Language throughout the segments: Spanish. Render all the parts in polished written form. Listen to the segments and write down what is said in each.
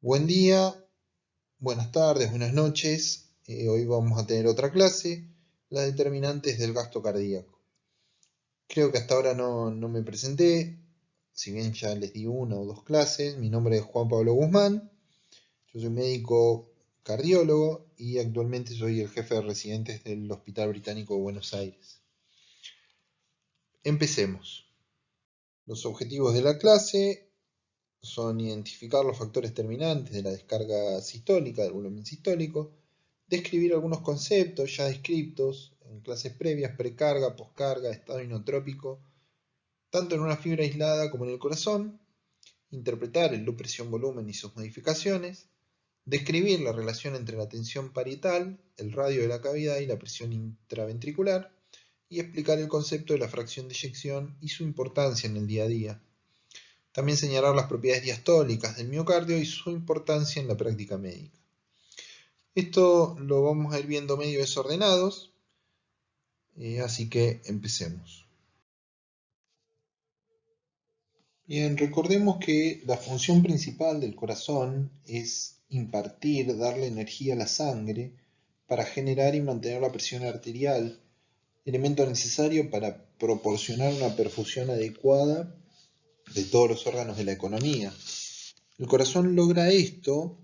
Buen día, buenas tardes, buenas noches. Hoy vamos a tener otra clase, las determinantes del gasto cardíaco. Creo que hasta ahora no me presenté, si bien ya les di una o dos clases. Mi nombre es Juan Pablo Guzmán, yo soy médico cardiólogo y actualmente soy el jefe de residentes del Hospital Británico de Buenos Aires. Empecemos. Los objetivos de la clase son identificar los factores determinantes de la descarga sistólica, del volumen sistólico, describir algunos conceptos ya descritos en clases previas: precarga, poscarga, estado inotrópico, tanto en una fibra aislada como en el corazón, interpretar el loop presión-volumen y sus modificaciones, describir la relación entre la tensión parietal, el radio de la cavidad y la presión intraventricular, y explicar el concepto de la fracción de eyección y su importancia en el día a día. También señalar las propiedades diastólicas del miocardio y su importancia en la práctica médica. Esto lo vamos a ir viendo medio desordenados, así que empecemos. Bien, recordemos que la función principal del corazón es impartir, darle energía a la sangre para generar y mantener la presión arterial, elemento necesario para proporcionar una perfusión adecuada de todos los órganos de la economía. El corazón logra esto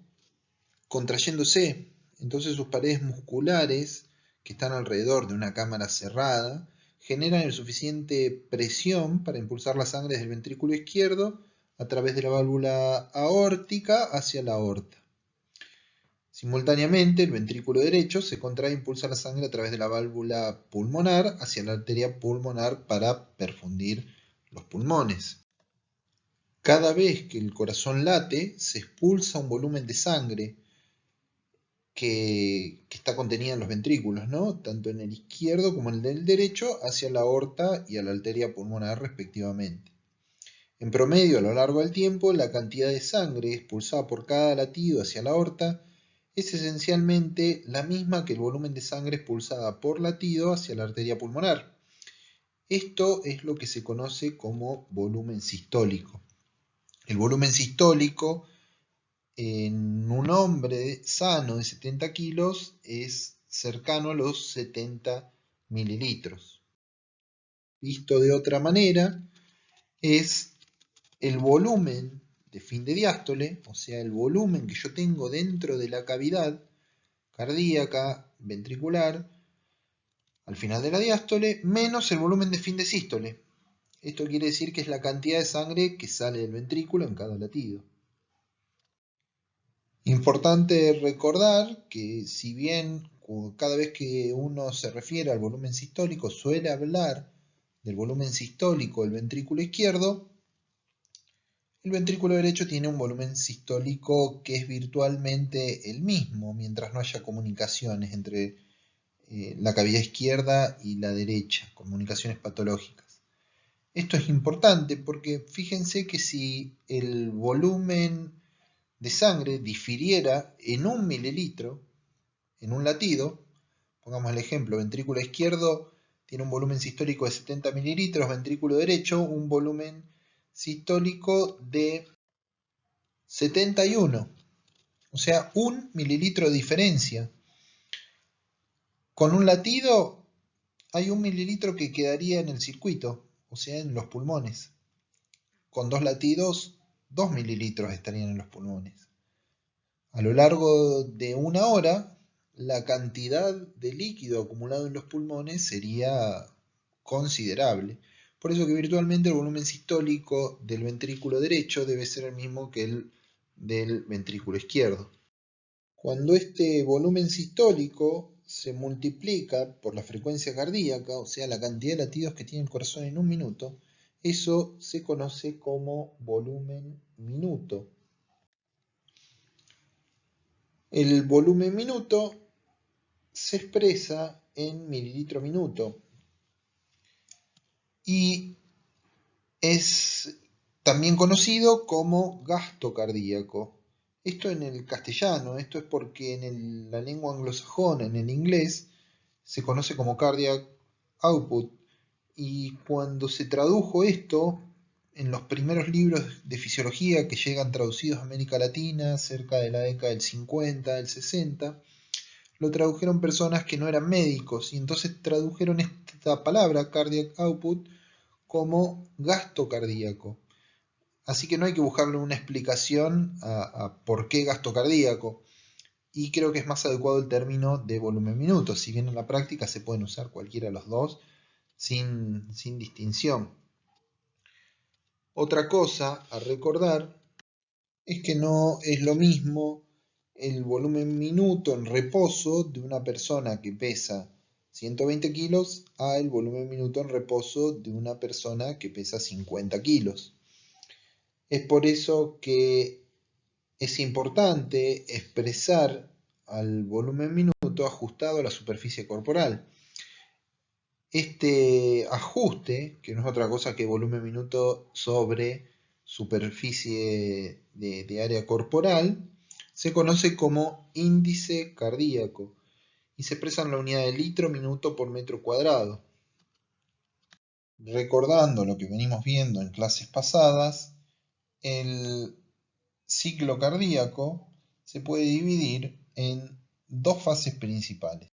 contrayéndose, entonces sus paredes musculares, que están alrededor de una cámara cerrada, generan el suficiente presión para impulsar la sangre desde el ventrículo izquierdo a través de la válvula aórtica hacia la aorta. Simultáneamente, el ventrículo derecho se contrae e impulsa la sangre a través de la válvula pulmonar hacia la arteria pulmonar para perfundir los pulmones. Cada vez que el corazón late, se expulsa un volumen de sangre que está contenida en los ventrículos, ¿no? Tanto en el izquierdo como en el derecho, hacia la aorta y a la arteria pulmonar respectivamente. En promedio, a lo largo del tiempo, la cantidad de sangre expulsada por cada latido hacia la aorta es esencialmente la misma que el volumen de sangre expulsada por latido hacia la arteria pulmonar. Esto es lo que se conoce como volumen sistólico. El volumen sistólico en un hombre sano de 70 kilos es cercano a los 70 mililitros. Visto de otra manera, es el volumen de fin de diástole, o sea, el volumen que yo tengo dentro de la cavidad cardíaca, ventricular, al final de la diástole, menos el volumen de fin de sístole. Esto quiere decir que es la cantidad de sangre que sale del ventrículo en cada latido. Importante recordar que si bien cada vez que uno se refiere al volumen sistólico suele hablar del volumen sistólico del ventrículo izquierdo, el ventrículo derecho tiene un volumen sistólico que es virtualmente el mismo mientras no haya comunicaciones entre la cavidad izquierda y la derecha, comunicaciones patológicas. Esto es importante porque fíjense que si el volumen de sangre difiriera en 1 mililitro en un latido, pongamos el ejemplo, ventrículo izquierdo tiene un volumen sistólico de 70 mililitros, ventrículo derecho un volumen sistólico de 71, o sea, 1 mililitro de diferencia. Con un latido hay 1 mililitro que quedaría en el circuito, o sea, en los pulmones. Con 2 latidos, 2 mililitros estarían en los pulmones. A lo largo de una hora, la cantidad de líquido acumulado en los pulmones sería considerable. Por eso que virtualmente el volumen sistólico del ventrículo derecho debe ser el mismo que el del ventrículo izquierdo. Cuando este volumen sistólico se multiplica por la frecuencia cardíaca, o sea, la cantidad de latidos que tiene el corazón en un minuto, eso se conoce como volumen minuto. El volumen minuto se expresa en mililitro minuto y es también conocido como gasto cardíaco. Esto en el castellano, esto es porque en la lengua anglosajona, en el inglés, se conoce como cardiac output, y cuando se tradujo esto en los primeros libros de fisiología que llegan traducidos a América Latina cerca de la década del 50, del 60, lo tradujeron personas que no eran médicos y entonces tradujeron esta palabra, cardiac output, como gasto cardíaco. Así que no hay que buscarle una explicación a por qué gasto cardíaco. Y creo que es más adecuado el término de volumen minuto, si bien en la práctica se pueden usar cualquiera de los dos sin distinción. Otra cosa a recordar es que no es lo mismo el volumen minuto en reposo de una persona que pesa 120 kilos a el volumen minuto en reposo de una persona que pesa 50 kilos. Es por eso que es importante expresar al volumen minuto ajustado a la superficie corporal. Este ajuste, que no es otra cosa que volumen minuto sobre superficie de área corporal, se conoce como índice cardíaco y se expresa en la unidad de litro minuto por metro cuadrado. Recordando lo que venimos viendo en clases pasadas, el ciclo cardíaco se puede dividir en dos fases principales,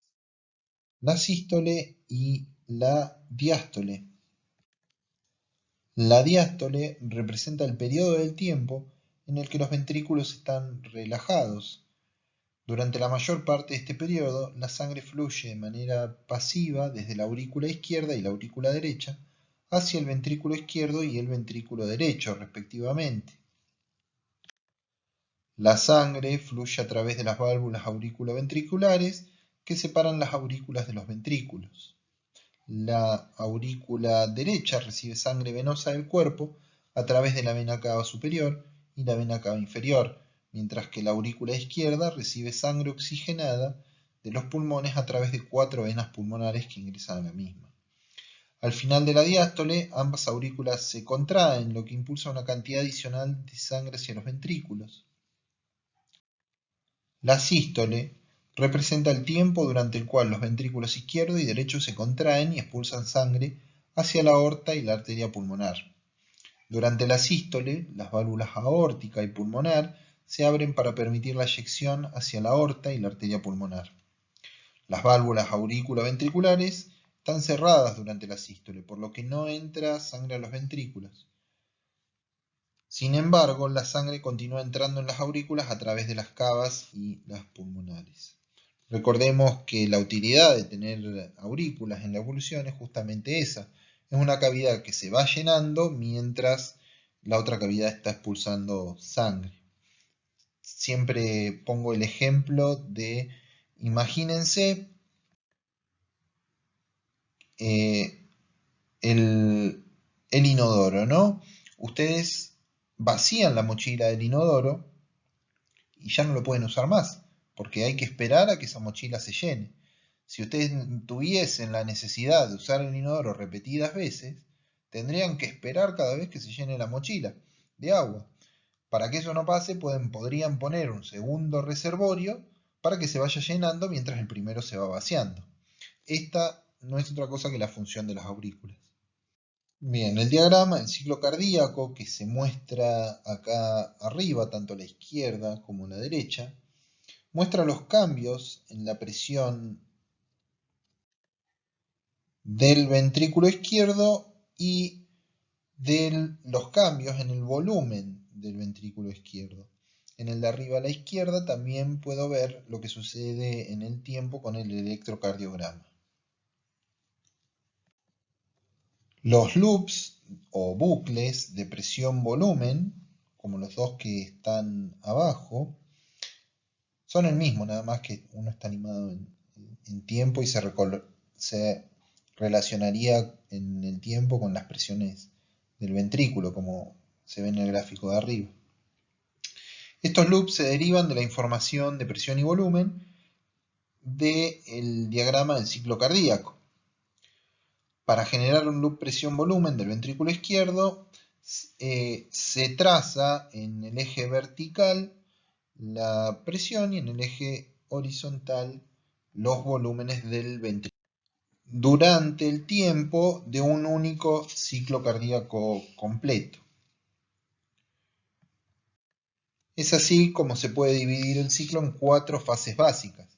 la sístole y la diástole. La diástole representa el periodo del tiempo en el que los ventrículos están relajados. Durante la mayor parte de este periodo, la sangre fluye de manera pasiva desde la aurícula izquierda y la aurícula derecha hacia el ventrículo izquierdo y el ventrículo derecho, respectivamente. La sangre fluye a través de las válvulas auriculoventriculares que separan las aurículas de los ventrículos. La aurícula derecha recibe sangre venosa del cuerpo a través de la vena cava superior y la vena cava inferior, mientras que la aurícula izquierda recibe sangre oxigenada de los pulmones a través de 4 venas pulmonares que ingresan a la misma. Al final de la diástole, ambas aurículas se contraen, lo que impulsa una cantidad adicional de sangre hacia los ventrículos. La sístole representa el tiempo durante el cual los ventrículos izquierdo y derecho se contraen y expulsan sangre hacia la aorta y la arteria pulmonar. Durante la sístole, las válvulas aórtica y pulmonar se abren para permitir la eyección hacia la aorta y la arteria pulmonar. Las válvulas aurículo-ventriculares están cerradas durante la sístole, por lo que no entra sangre a los ventrículos. Sin embargo, la sangre continúa entrando en las aurículas a través de las cavas y las pulmonares. Recordemos que la utilidad de tener aurículas en la evolución es justamente esa. Es una cavidad que se va llenando mientras la otra cavidad está expulsando sangre. Siempre pongo el ejemplo de, imagínense el inodoro, ¿no? Ustedes vacían la mochila del inodoro y ya no lo pueden usar más, porque hay que esperar a que esa mochila se llene. Si ustedes tuviesen la necesidad de usar el inodoro repetidas veces, tendrían que esperar cada vez que se llene la mochila de agua. Para que eso no pase, podrían poner un segundo reservorio para que se vaya llenando mientras el primero se va vaciando. Esta no es otra cosa que la función de las aurículas. Bien, el diagrama del ciclo cardíaco que se muestra acá arriba, tanto a la izquierda como a la derecha, muestra los cambios en la presión del ventrículo izquierdo y de los cambios en el volumen del ventrículo izquierdo. En el de arriba a la izquierda también puedo ver lo que sucede en el tiempo con el electrocardiograma. Los loops o bucles de presión-volumen, como los dos que están abajo, son el mismo, nada más que uno está animado en tiempo y se relacionaría en el tiempo con las presiones del ventrículo, como se ve en el gráfico de arriba. Estos loops se derivan de la información de presión y volumen del diagrama del ciclo cardíaco. Para generar un loop presión-volumen del ventrículo izquierdo, se traza en el eje vertical la presión y en el eje horizontal los volúmenes del ventrículo durante el tiempo de un único ciclo cardíaco completo. Es así como se puede dividir el ciclo en 4 fases básicas.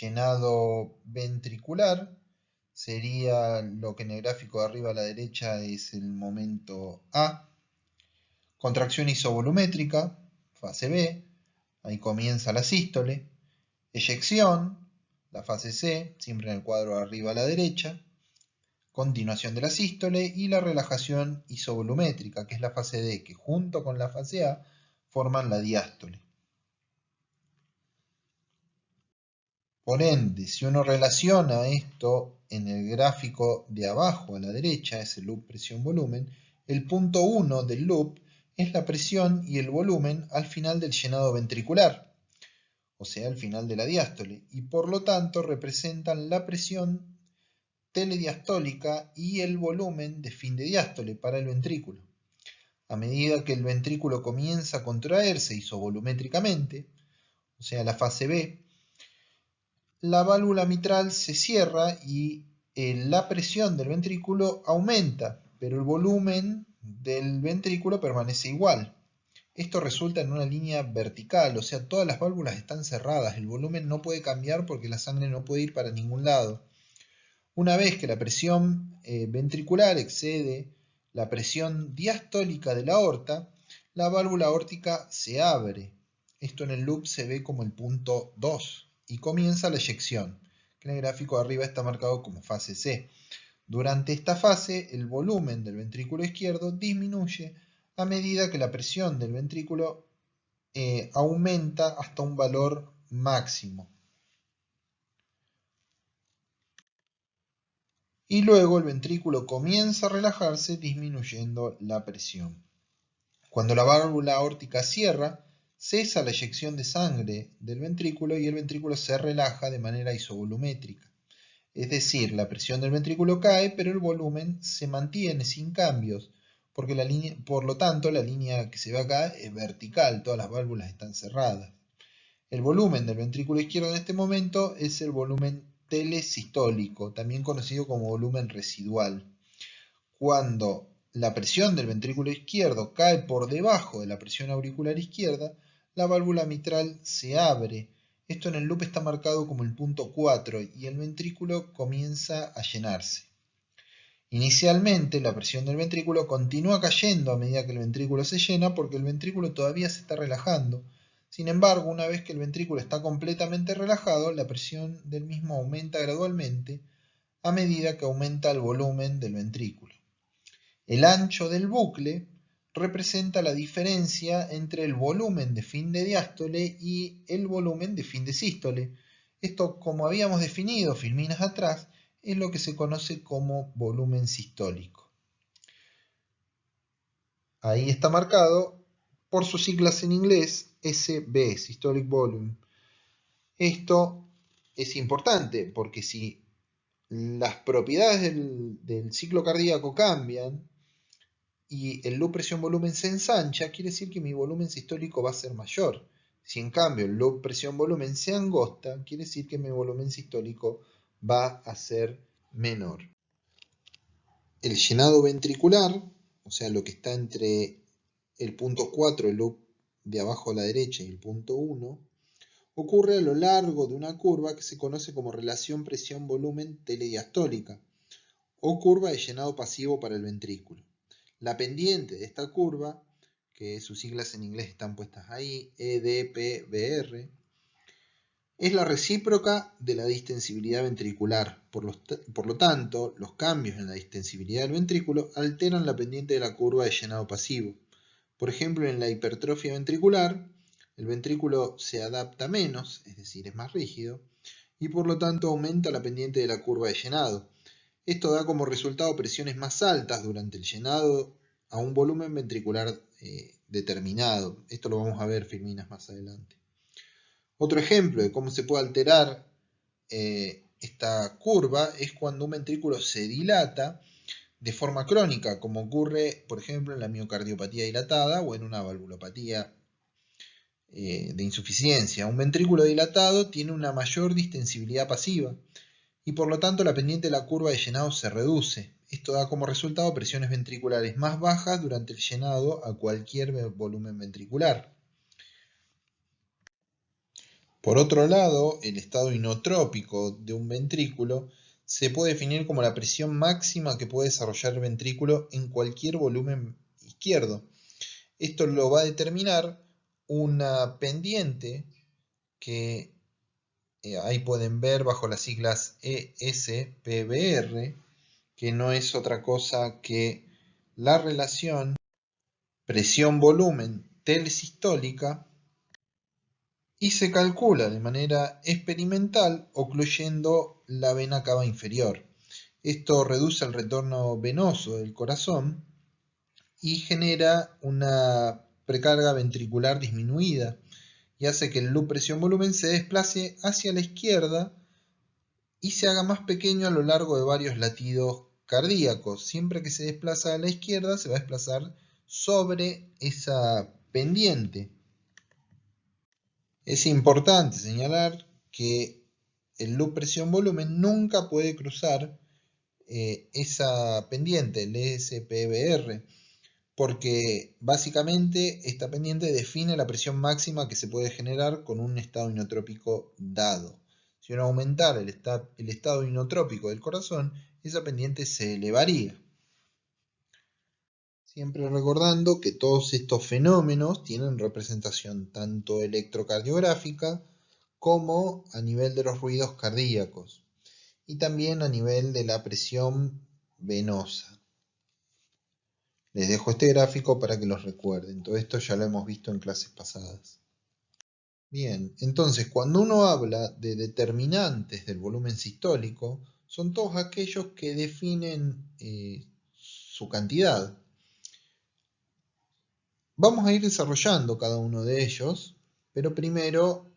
Llenado ventricular sería lo que en el gráfico de arriba a la derecha es el momento A. Contracción isovolumétrica, fase B, ahí comienza la sístole. Eyección, la fase C, siempre en el cuadro de arriba a la derecha. Continuación de la sístole y la relajación isovolumétrica, que es la fase D, que junto con la fase A forman la diástole. Por ende, si uno relaciona esto en el gráfico de abajo a la derecha, es el loop presión-volumen, el punto 1 del loop es la presión y el volumen al final del llenado ventricular, o sea, al final de la diástole, y por lo tanto representan la presión telediastólica y el volumen de fin de diástole para el ventrículo. A medida que el ventrículo comienza a contraerse isovolumétricamente, o sea, la fase B, la válvula mitral se cierra y la presión del ventrículo aumenta, pero el volumen del ventrículo permanece igual. Esto resulta en una línea vertical, o sea, todas las válvulas están cerradas, el volumen no puede cambiar porque la sangre no puede ir para ningún lado. Una vez que la presión ventricular excede la presión diastólica de la aorta, la válvula aórtica se abre. Esto en el loop se ve como el punto 2 y comienza la eyección, que en el gráfico de arriba está marcado como fase C. Durante esta fase, el volumen del ventrículo izquierdo disminuye a medida que la presión del ventrículo aumenta hasta un valor máximo. Y luego el ventrículo comienza a relajarse disminuyendo la presión. Cuando la válvula aórtica cierra, cesa la eyección de sangre del ventrículo y el ventrículo se relaja de manera isovolumétrica. Es decir, la presión del ventrículo cae, pero el volumen se mantiene sin cambios, porque por lo tanto la línea que se ve acá es vertical, todas las válvulas están cerradas. El volumen del ventrículo izquierdo en este momento es el volumen telesistólico, también conocido como volumen residual. Cuando la presión del ventrículo izquierdo cae por debajo de la presión auricular izquierda, la válvula mitral se abre. Esto en el loop está marcado como el punto 4 y el ventrículo comienza a llenarse. Inicialmente la presión del ventrículo continúa cayendo a medida que el ventrículo se llena porque el ventrículo todavía se está relajando. Sin embargo, una vez que el ventrículo está completamente relajado, la presión del mismo aumenta gradualmente a medida que aumenta el volumen del ventrículo. El ancho del bucle representa la diferencia entre el volumen de fin de diástole y el volumen de fin de sístole. Esto, como habíamos definido filminas atrás, es lo que se conoce como volumen sistólico. Ahí está marcado por sus siglas en inglés SB, Systolic Volume. Esto es importante porque si las propiedades del ciclo cardíaco cambian y el loop presión-volumen se ensancha, quiere decir que mi volumen sistólico va a ser mayor. Si en cambio el loop presión-volumen se angosta, quiere decir que mi volumen sistólico va a ser menor. El llenado ventricular, o sea, lo que está entre el punto 4, el loop de abajo a la derecha, y el punto 1, ocurre a lo largo de una curva que se conoce como relación presión-volumen telediastólica, o curva de llenado pasivo para el ventrículo. La pendiente de esta curva, que sus siglas en inglés están puestas ahí, EDPBR, es la recíproca de la distensibilidad ventricular. Por lo tanto, los cambios en la distensibilidad del ventrículo alteran la pendiente de la curva de llenado pasivo. Por ejemplo, en la hipertrofia ventricular, el ventrículo se adapta menos, es decir, es más rígido, y por lo tanto aumenta la pendiente de la curva de llenado. Esto da como resultado presiones más altas durante el llenado a un volumen ventricular determinado. Esto lo vamos a ver filminas más adelante. Otro ejemplo de cómo se puede alterar esta curva es cuando un ventrículo se dilata de forma crónica, como ocurre, por ejemplo, en la miocardiopatía dilatada o en una valvulopatía de insuficiencia. Un ventrículo dilatado tiene una mayor distensibilidad pasiva y por lo tanto la pendiente de la curva de llenado se reduce. Esto da como resultado presiones ventriculares más bajas durante el llenado a cualquier volumen ventricular. Por otro lado, el estado inotrópico de un ventrículo se puede definir como la presión máxima que puede desarrollar el ventrículo en cualquier volumen izquierdo. Esto lo va a determinar una pendiente que ahí pueden ver bajo las siglas ESPBR, que no es otra cosa que la relación presión-volumen telesistólica, y se calcula de manera experimental ocluyendo la vena cava inferior. Esto reduce el retorno venoso del corazón y genera una precarga ventricular disminuida y hace que el loop presión-volumen se desplace hacia la izquierda y se haga más pequeño a lo largo de varios latidos cardíacos. Siempre que se desplaza a la izquierda se va a desplazar sobre esa pendiente. Es importante señalar que el loop presión-volumen nunca puede cruzar esa pendiente, el ESPBR, porque básicamente esta pendiente define la presión máxima que se puede generar con un estado inotrópico dado. Si uno aumentara el estado inotrópico del corazón, esa pendiente se elevaría. Siempre recordando que todos estos fenómenos tienen representación tanto electrocardiográfica como a nivel de los ruidos cardíacos y también a nivel de la presión venosa. Les dejo este gráfico para que los recuerden. Todo esto ya lo hemos visto en clases pasadas. Bien, entonces cuando uno habla de determinantes del volumen sistólico, son todos aquellos que definen su cantidad. Vamos a ir desarrollando cada uno de ellos, pero primero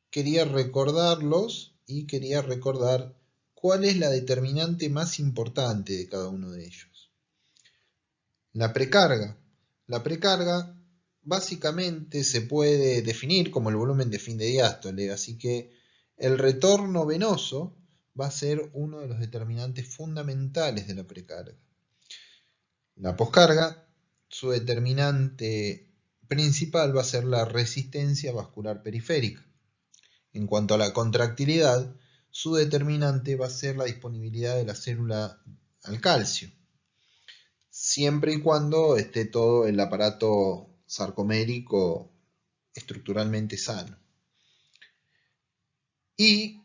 quería recordarlos y quería recordar cuál es la determinante más importante de cada uno de ellos. La precarga. La precarga básicamente se puede definir como el volumen de fin de diástole, así que el retorno venoso va a ser uno de los determinantes fundamentales de la precarga. La poscarga, su determinante principal va a ser la resistencia vascular periférica. En cuanto a la contractilidad, su determinante va a ser la disponibilidad de la célula al calcio, siempre y cuando esté todo el aparato sarcomérico estructuralmente sano. Y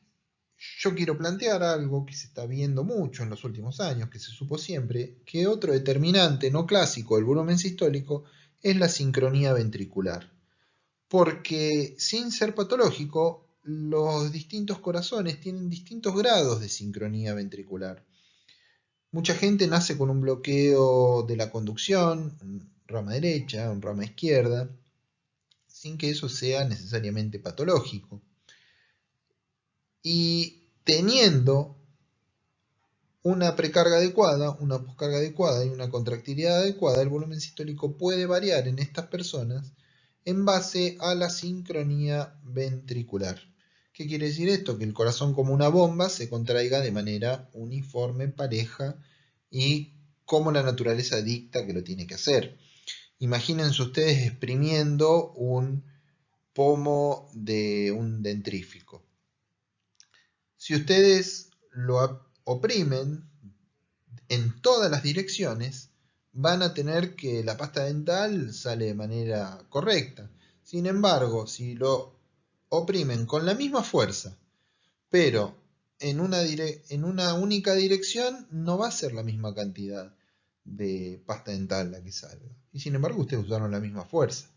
yo quiero plantear algo que se está viendo mucho en los últimos años, que se supo siempre, que otro determinante no clásico del volumen sistólico es la sincronía ventricular. Porque sin ser patológico, los distintos corazones tienen distintos grados de sincronía ventricular. Mucha gente nace con un bloqueo de la conducción, un rama derecha, un rama izquierda, sin que eso sea necesariamente patológico. Y teniendo una precarga adecuada, una poscarga adecuada y una contractilidad adecuada, el volumen sistólico puede variar en estas personas en base a la sincronía ventricular. ¿Qué quiere decir esto? Que el corazón, como una bomba, se contraiga de manera uniforme, pareja y como la naturaleza dicta que lo tiene que hacer. Imagínense ustedes exprimiendo un pomo de un dentrífico. Si ustedes lo oprimen en todas las direcciones, van a tener que la pasta dental sale de manera correcta. Sin embargo, si lo oprimen con la misma fuerza, pero en una única dirección, no va a ser la misma cantidad de pasta dental la que salga. Y sin embargo, ustedes usaron la misma fuerza.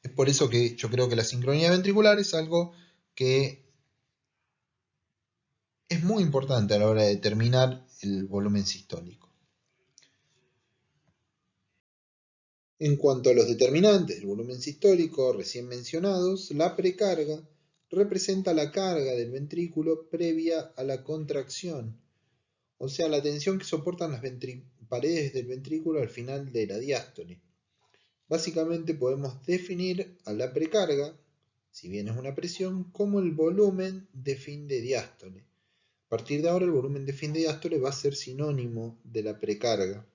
Es por eso que yo creo que la sincronía ventricular es algo que es muy importante a la hora de determinar el volumen sistólico. En cuanto a los determinantes del volumen sistólico recién mencionados, la precarga representa la carga del ventrículo previa a la contracción, o sea, la tensión que soportan las paredes del ventrículo al final de la diástole. Básicamente podemos definir a la precarga, si bien es una presión, como el volumen de fin de diástole. A partir de ahora el volumen de fin de diástole va a ser sinónimo de la precarga.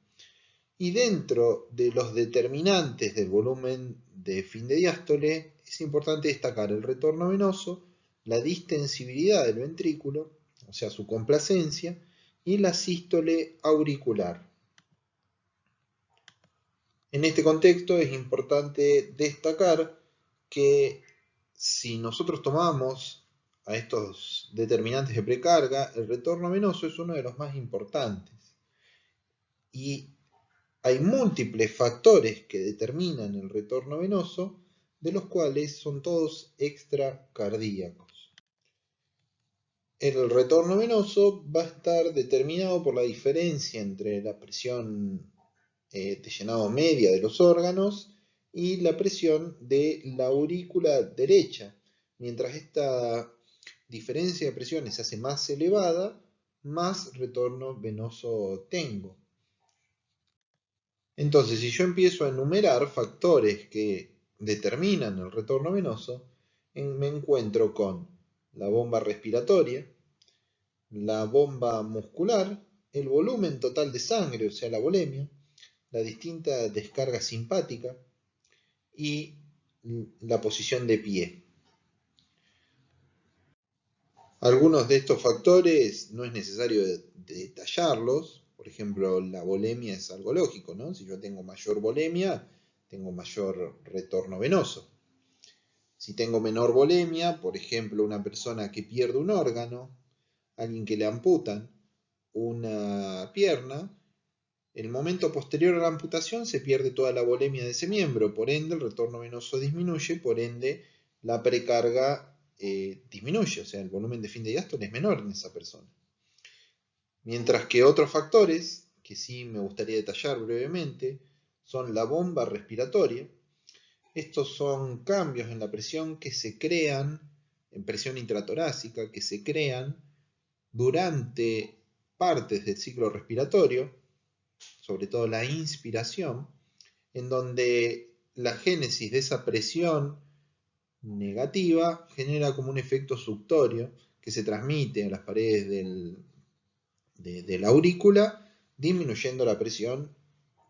Y dentro de los determinantes del volumen de fin de diástole es importante destacar el retorno venoso, la distensibilidad del ventrículo, o sea, su complacencia, y la sístole auricular. En este contexto es importante destacar que si nosotros tomamos a estos determinantes de precarga, el retorno venoso es uno de los más importantes. Y hay múltiples factores que determinan el retorno venoso, de los cuales son todos extracardíacos. El retorno venoso va a estar determinado por la diferencia entre la presión de llenado media de los órganos y la presión de la aurícula derecha. Mientras esta diferencia de presiones se hace más elevada, más retorno venoso tengo. Entonces, si yo empiezo a enumerar factores que determinan el retorno venoso, me encuentro con la bomba respiratoria, la bomba muscular, el volumen total de sangre, o sea, la volemia, la distinta descarga simpática y la posición de pie. Algunos de estos factores no es necesario detallarlos. Por ejemplo, la volemia es algo lógico, ¿no? Si yo tengo mayor volemia, tengo mayor retorno venoso. Si tengo menor volemia, por ejemplo, una persona que pierde un órgano, alguien que le amputan una pierna, en el momento posterior a la amputación se pierde toda la volemia de ese miembro, por ende el retorno venoso disminuye, por ende la precarga disminuye, o sea, el volumen de fin de diástole es menor en esa persona. Mientras que otros factores, que sí me gustaría detallar brevemente, son la bomba respiratoria. Estos son cambios en la presión que se crean, en presión intratorácica, que se crean durante partes del ciclo respiratorio, sobre todo la inspiración, en donde la génesis de esa presión negativa genera como un efecto suctorio que se transmite a las paredes de la aurícula, disminuyendo la presión,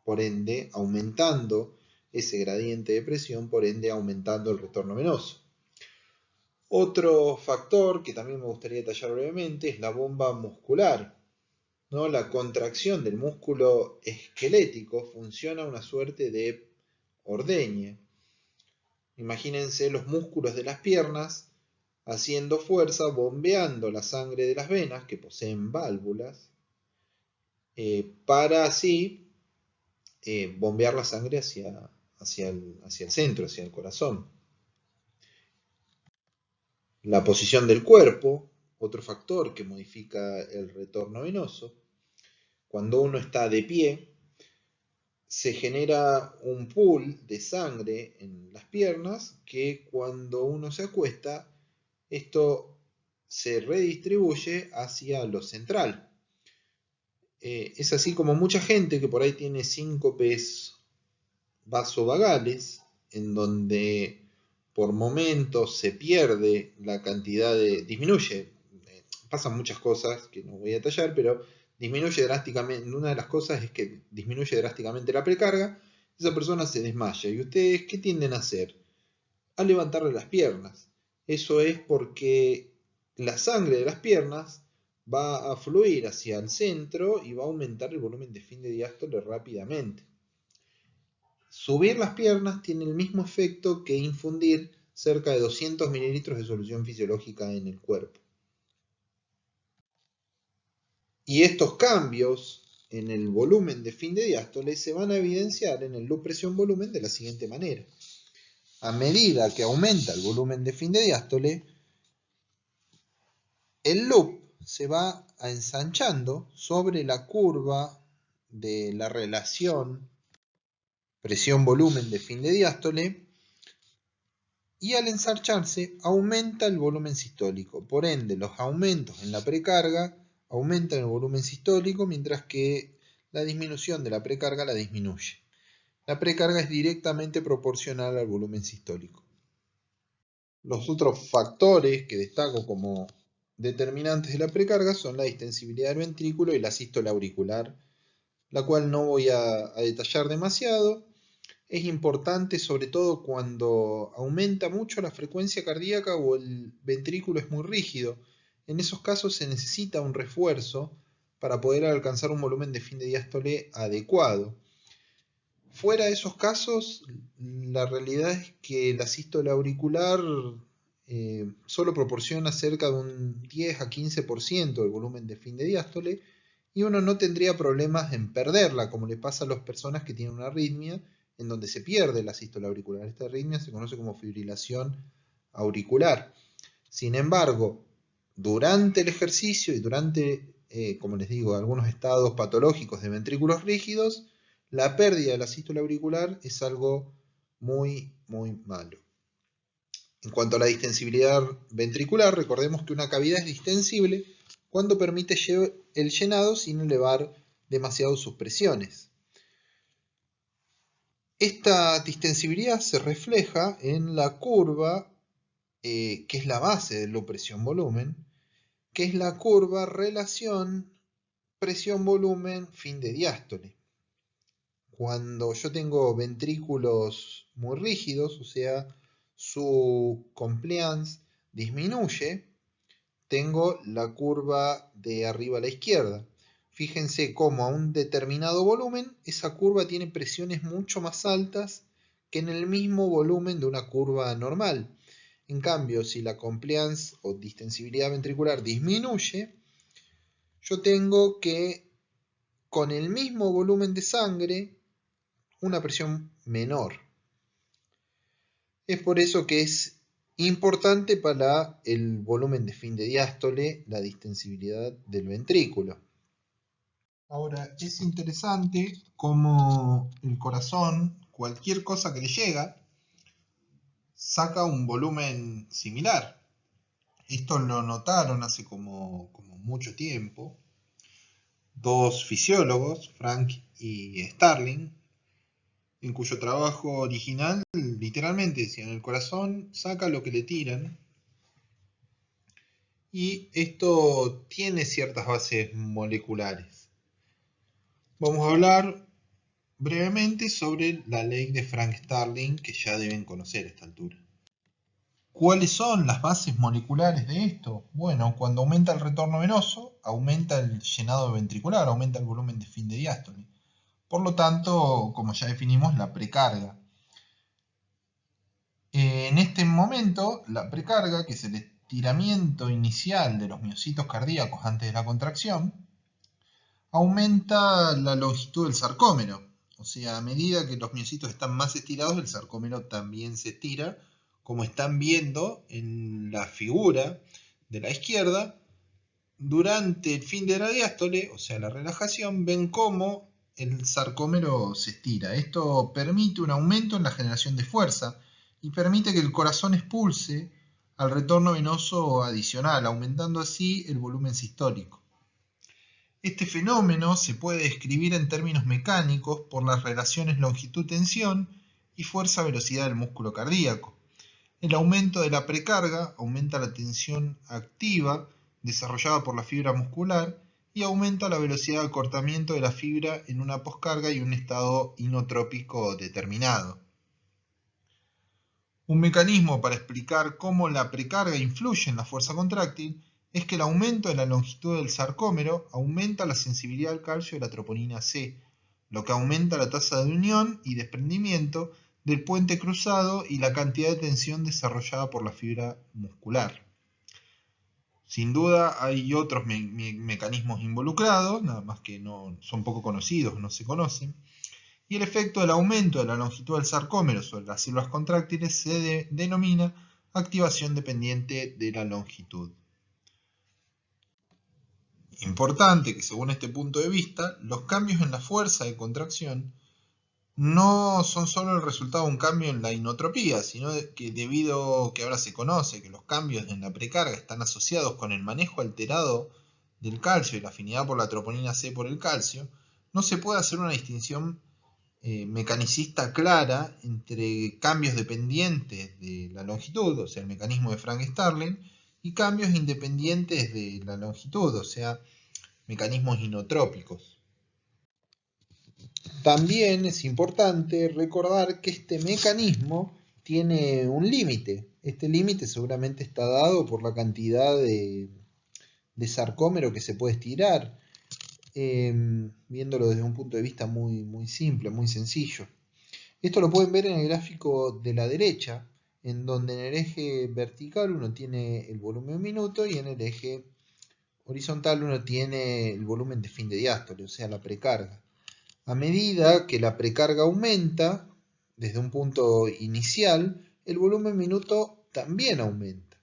por ende aumentando ese gradiente de presión, por ende aumentando el retorno venoso. Otro factor que también me gustaría detallar brevemente es la bomba muscular, ¿no? La contracción del músculo esquelético funciona una suerte de ordeñe. Imagínense los músculos de las piernas haciendo fuerza, bombeando la sangre de las venas que poseen válvulas, para así bombear la sangre hacia el centro, hacia el corazón. La posición del cuerpo, otro factor que modifica el retorno venoso. Cuando uno está de pie, se genera un pool de sangre en las piernas que cuando uno se acuesta, esto se redistribuye hacia lo central. Es así como mucha gente que por ahí tiene síncopes vasovagales, en donde por momentos se pierde la cantidad disminuye, pasan muchas cosas que no voy a detallar, pero disminuye drásticamente. Una de las cosas es que disminuye drásticamente la precarga, esa persona se desmaya. ¿Y ustedes qué tienden a hacer? A levantarle las piernas. Eso es porque la sangre de las piernas va a fluir hacia el centro y va a aumentar el volumen de fin de diástole rápidamente. Subir las piernas tiene el mismo efecto que infundir cerca de 200 mililitros de solución fisiológica en el cuerpo. Y estos cambios en el volumen de fin de diástole se van a evidenciar en el loop presión-volumen de la siguiente manera. A medida que aumenta el volumen de fin de diástole, el loop se va ensanchando sobre la curva de la relación presión-volumen de fin de diástole, y al ensancharse aumenta el volumen sistólico. Por ende, los aumentos en la precarga aumentan el volumen sistólico, mientras que la disminución de la precarga la disminuye. La precarga es directamente proporcional al volumen sistólico. Los otros factores que destaco como determinantes de la precarga son la distensibilidad del ventrículo y la sístole auricular la cual no voy a detallar demasiado. Es importante sobre todo cuando aumenta mucho la frecuencia cardíaca o el ventrículo es muy rígido. En esos casos se necesita un refuerzo para poder alcanzar un volumen de fin de diástole adecuado. Fuera de esos casos, la realidad es que la sístole auricular solo proporciona cerca de un 10 a 15% del volumen de fin de diástole y uno no tendría problemas en perderla, como le pasa a las personas que tienen una arritmia en donde se pierde la sístole auricular. Esta arritmia se conoce como fibrilación auricular. Sin embargo, durante el ejercicio y durante, como les digo, algunos estados patológicos de ventrículos rígidos, la pérdida de la sístole auricular es algo muy, muy malo. En cuanto a la distensibilidad ventricular, recordemos que una cavidad es distensible cuando permite el llenado sin elevar demasiado sus presiones. Esta distensibilidad se refleja en la curva, que es la base de la presión-volumen, que es la curva relación presión-volumen fin de diástole. Cuando yo tengo ventrículos muy rígidos, o sea, su compliance disminuye, tengo la curva de arriba a la izquierda. Fíjense cómo a un determinado volumen esa curva tiene presiones mucho más altas que en el mismo volumen de una curva normal. En cambio, si la compliance o distensibilidad ventricular disminuye, yo tengo que con el mismo volumen de sangre una presión menor. Es por eso que es importante para el volumen de fin de diástole la distensibilidad del ventrículo. Ahora, es interesante cómo el corazón, cualquier cosa que le llega, saca un volumen similar. Esto lo notaron hace como mucho tiempo dos fisiólogos, Frank y Starling, en cuyo trabajo original literalmente decían: el corazón saca lo que le tiran, y esto tiene ciertas bases moleculares. Vamos a hablar brevemente sobre la ley de Frank-Starling, que ya deben conocer a esta altura. ¿Cuáles son las bases moleculares de esto? Bueno, cuando aumenta el retorno venoso, aumenta el llenado ventricular, aumenta el volumen de fin de diástole. Por lo tanto, como ya definimos, la precarga. En este momento, la precarga, que es el estiramiento inicial de los miocitos cardíacos antes de la contracción, aumenta la longitud del sarcómero. O sea, a medida que los miocitos están más estirados, el sarcómero también se estira, como están viendo en la figura de la izquierda. Durante el fin de la diástole, o sea, la relajación, ven cómo el sarcómero se estira. Esto permite un aumento en la generación de fuerza y permite que el corazón expulse al retorno venoso adicional, aumentando así el volumen sistólico. Este fenómeno se puede describir en términos mecánicos por las relaciones longitud-tensión y fuerza-velocidad del músculo cardíaco. El aumento de la precarga aumenta la tensión activa desarrollada por la fibra muscular y aumenta la velocidad de acortamiento de la fibra en una poscarga y un estado inotrópico determinado. Un mecanismo para explicar cómo la precarga influye en la fuerza contráctil es que el aumento de la longitud del sarcómero aumenta la sensibilidad al calcio de la troponina C, lo que aumenta la tasa de unión y desprendimiento del puente cruzado y la cantidad de tensión desarrollada por la fibra muscular. Sin duda hay otros mecanismos involucrados, nada más que no son poco conocidos, no se conocen, y el efecto del aumento de la longitud del sarcómero sobre las células contráctiles se denomina activación dependiente de la longitud. Importante que, según este punto de vista, los cambios en la fuerza de contracción no son solo el resultado de un cambio en la inotropía, sino que debido a que ahora se conoce que los cambios en la precarga están asociados con el manejo alterado del calcio y la afinidad por la troponina C por el calcio, no se puede hacer una distinción mecanicista clara entre cambios dependientes de la longitud, o sea, el mecanismo de Frank-Starling, y cambios independientes de la longitud, o sea, mecanismos inotrópicos. También es importante recordar que este mecanismo tiene un límite. Este límite seguramente está dado por la cantidad de sarcómero que se puede estirar, viéndolo desde un punto de vista muy simple, muy sencillo. Esto lo pueden ver en el gráfico de la derecha, en donde en el eje vertical uno tiene el volumen minuto y en el eje horizontal uno tiene el volumen de fin de diástole, o sea, la precarga. A medida que la precarga aumenta, desde un punto inicial, el volumen minuto también aumenta,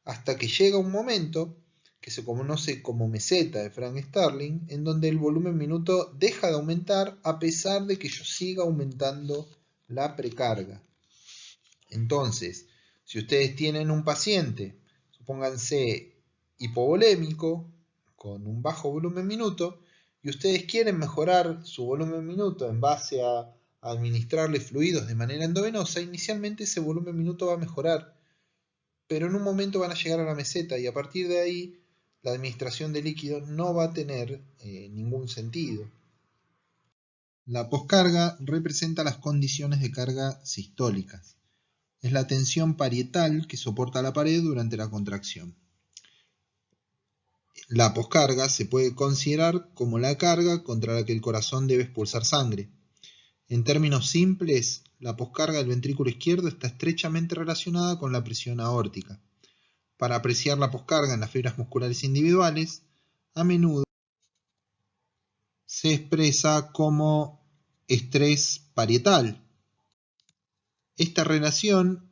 hasta que llega un momento que se conoce como meseta de Frank Starling, en donde el volumen minuto deja de aumentar a pesar de que yo siga aumentando la precarga. Entonces, si ustedes tienen un paciente, supónganse hipovolémico, con un bajo volumen minuto, y ustedes quieren mejorar su volumen minuto en base a administrarle fluidos de manera endovenosa, inicialmente ese volumen minuto va a mejorar, pero en un momento van a llegar a la meseta y a partir de ahí la administración de líquidos no va a tener ningún sentido. La poscarga representa las condiciones de carga sistólicas. Es la tensión parietal que soporta la pared durante la contracción. La poscarga se puede considerar como la carga contra la que el corazón debe expulsar sangre. En términos simples, la poscarga del ventrículo izquierdo está estrechamente relacionada con la presión aórtica. Para apreciar la poscarga en las fibras musculares individuales, a menudo se expresa como estrés parietal. Esta relación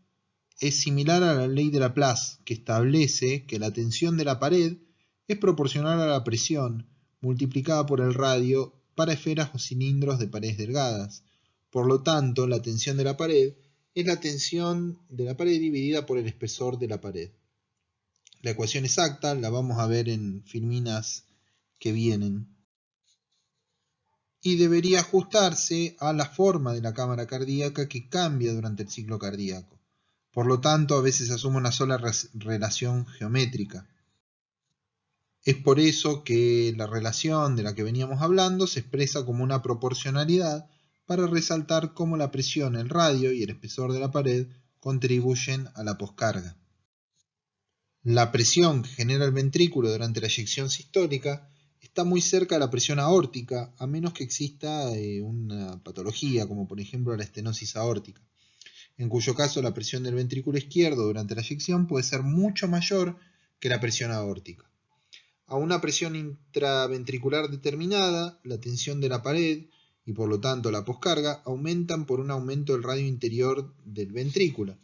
es similar a la ley de Laplace, que establece que la tensión de la pared es proporcional a la presión multiplicada por el radio para esferas o cilindros de paredes delgadas. Por lo tanto, la tensión de la pared es la tensión de la pared dividida por el espesor de la pared. La ecuación exacta la vamos a ver en filminas que vienen. Y debería ajustarse a la forma de la cámara cardíaca que cambia durante el ciclo cardíaco. Por lo tanto, a veces asume una sola relación geométrica. Es por eso que la relación de la que veníamos hablando se expresa como una proporcionalidad para resaltar cómo la presión, el radio y el espesor de la pared contribuyen a la poscarga. La presión que genera el ventrículo durante la eyección sistólica está muy cerca de la presión aórtica, a menos que exista una patología, como por ejemplo la estenosis aórtica, en cuyo caso la presión del ventrículo izquierdo durante la eyección puede ser mucho mayor que la presión aórtica. A una presión intraventricular determinada, la tensión de la pared y por lo tanto la poscarga aumentan por un aumento del radio interior del ventrículo.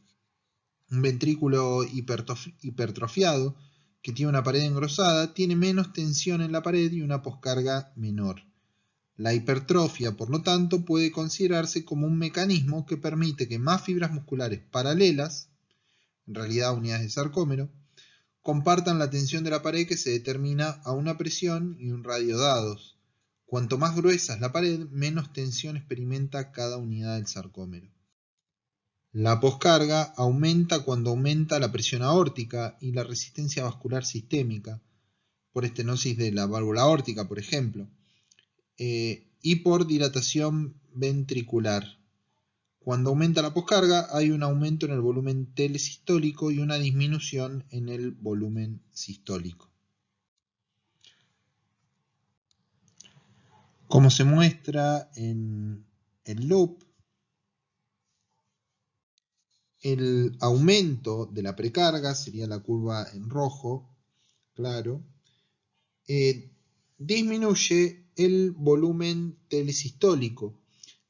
Un ventrículo hipertrofiado que tiene una pared engrosada tiene menos tensión en la pared y una poscarga menor. La hipertrofia, por lo tanto, puede considerarse como un mecanismo que permite que más fibras musculares paralelas, en realidad unidades de sarcómero, compartan la tensión de la pared que se determina a una presión y un radio dados. Cuanto más gruesa es la pared, menos tensión experimenta cada unidad del sarcómero. La poscarga aumenta cuando aumenta la presión aórtica y la resistencia vascular sistémica, por estenosis de la válvula aórtica, por ejemplo, y por dilatación ventricular. Cuando aumenta la poscarga hay un aumento en el volumen telesistólico y una disminución en el volumen sistólico. Como se muestra en el loop, el aumento de la precarga, sería la curva en rojo, claro, disminuye el volumen telesistólico.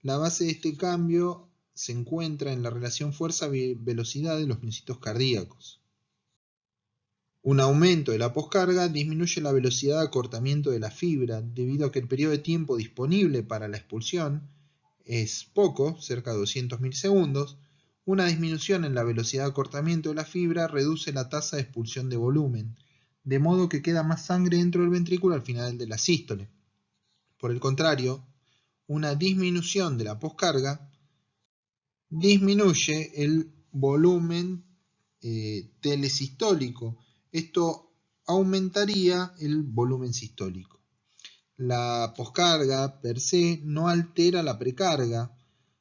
La base de este cambio se encuentra en la relación fuerza-velocidad de los miocitos cardíacos. Un aumento de la poscarga disminuye la velocidad de acortamiento de la fibra, debido a que el periodo de tiempo disponible para la expulsión es poco, cerca de 200 milisegundos. Una disminución en la velocidad de acortamiento de la fibra reduce la tasa de expulsión de volumen, de modo que queda más sangre dentro del ventrículo al final de la sístole. Por el contrario, una disminución de la poscarga disminuye el volumen telesistólico. Esto aumentaría el volumen sistólico. La poscarga per se no altera la precarga,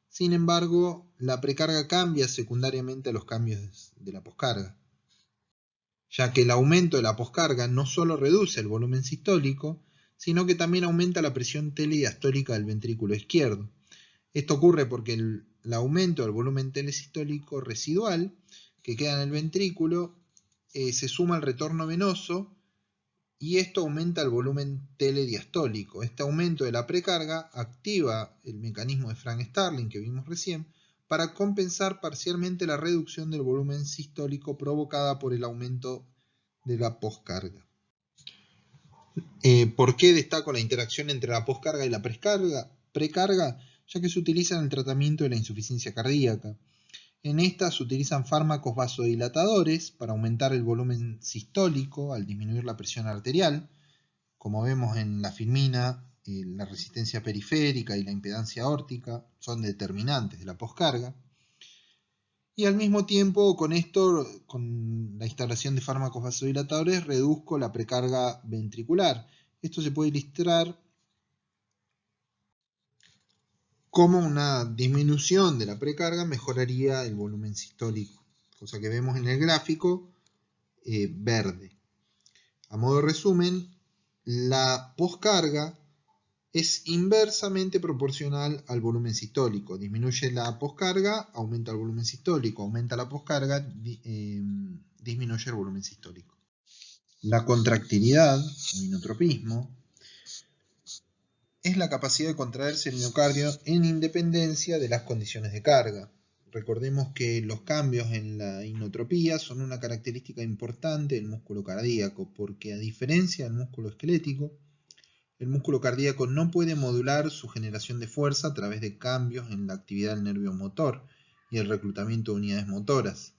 sin embargo, la precarga cambia secundariamente a los cambios de la poscarga, ya que el aumento de la poscarga no solo reduce el volumen sistólico, sino que también aumenta la presión telediastólica del ventrículo izquierdo. Esto ocurre porque el aumento del volumen telesistólico residual que queda en el ventrículo se suma al retorno venoso y esto aumenta el volumen telediastólico. Este aumento de la precarga activa el mecanismo de Frank-Starling que vimos recién para compensar parcialmente la reducción del volumen sistólico provocada por el aumento de la poscarga. ¿Por qué destaco la interacción entre la poscarga y la precarga? Ya que se utiliza en el tratamiento de la insuficiencia cardíaca. En esta se utilizan fármacos vasodilatadores para aumentar el volumen sistólico al disminuir la presión arterial, como vemos en la filmina. La resistencia periférica y la impedancia aórtica son determinantes de la poscarga. Y al mismo tiempo, con esto, con la instalación de fármacos vasodilatadores, reduzco la precarga ventricular. Esto se puede ilustrar como una disminución de la precarga mejoraría el volumen sistólico, cosa que vemos en el gráfico verde. A modo de resumen, la poscarga es inversamente proporcional al volumen sistólico. Disminuye la poscarga, aumenta el volumen sistólico. Aumenta la poscarga, disminuye el volumen sistólico. La contractilidad o inotropismo es la capacidad de contraerse el miocardio en independencia de las condiciones de carga. Recordemos que los cambios en la inotropía son una característica importante del músculo cardíaco, porque a diferencia del músculo esquelético, el músculo cardíaco no puede modular su generación de fuerza a través de cambios en la actividad del nervio motor y el reclutamiento de unidades motoras.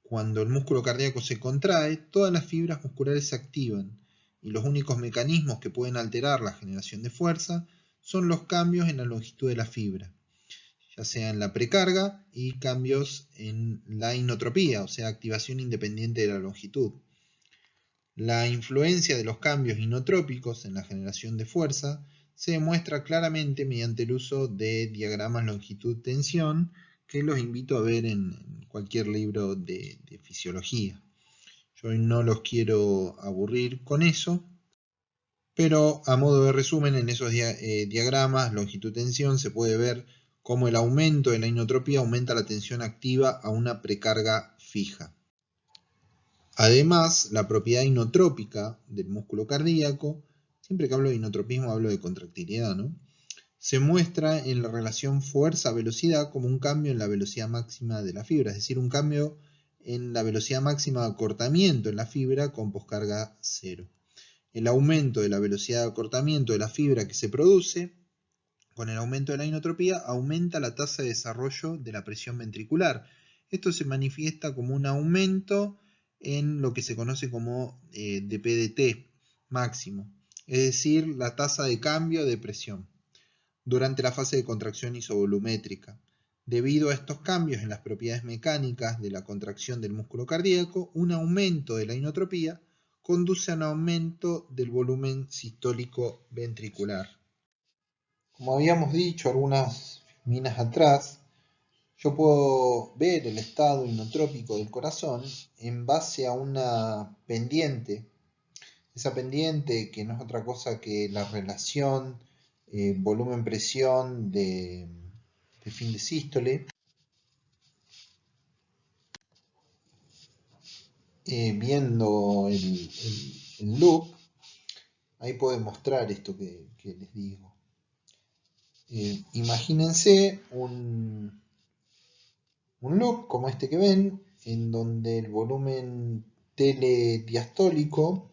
Cuando el músculo cardíaco se contrae, todas las fibras musculares se activan, y los únicos mecanismos que pueden alterar la generación de fuerza son los cambios en la longitud de la fibra, ya sea en la precarga y cambios en la inotropía, o sea, activación independiente de la longitud. La influencia de los cambios inotrópicos en la generación de fuerza se demuestra claramente mediante el uso de diagramas longitud-tensión, que los invito a ver en cualquier libro de fisiología. Yo hoy no los quiero aburrir con eso, pero a modo de resumen, en esos diagramas longitud-tensión se puede ver cómo el aumento de la inotropía aumenta la tensión activa a una precarga fija. Además, la propiedad inotrópica del músculo cardíaco, siempre que hablo de inotropismo hablo de contractilidad, ¿no? Se muestra en la relación fuerza-velocidad como un cambio en la velocidad máxima de la fibra, es decir, un cambio en la velocidad máxima de acortamiento en la fibra con poscarga cero. El aumento de la velocidad de acortamiento de la fibra que se produce con el aumento de la inotropía aumenta la tasa de desarrollo de la presión ventricular. Esto se manifiesta como un aumento en lo que se conoce como dPdt máximo, es decir, la tasa de cambio de presión durante la fase de contracción isovolumétrica. Debido a estos cambios en las propiedades mecánicas de la contracción del músculo cardíaco, un aumento de la inotropía conduce a un aumento del volumen sistólico ventricular. Como habíamos dicho algunas minas atrás, yo puedo ver el estado inotrópico del corazón en base a una pendiente. Esa pendiente que no es otra cosa que la relación volumen-presión de fin de sístole. Viendo el loop, ahí puedo mostrar esto que les digo. Imagínense un loop como este que ven, en donde el volumen telediastólico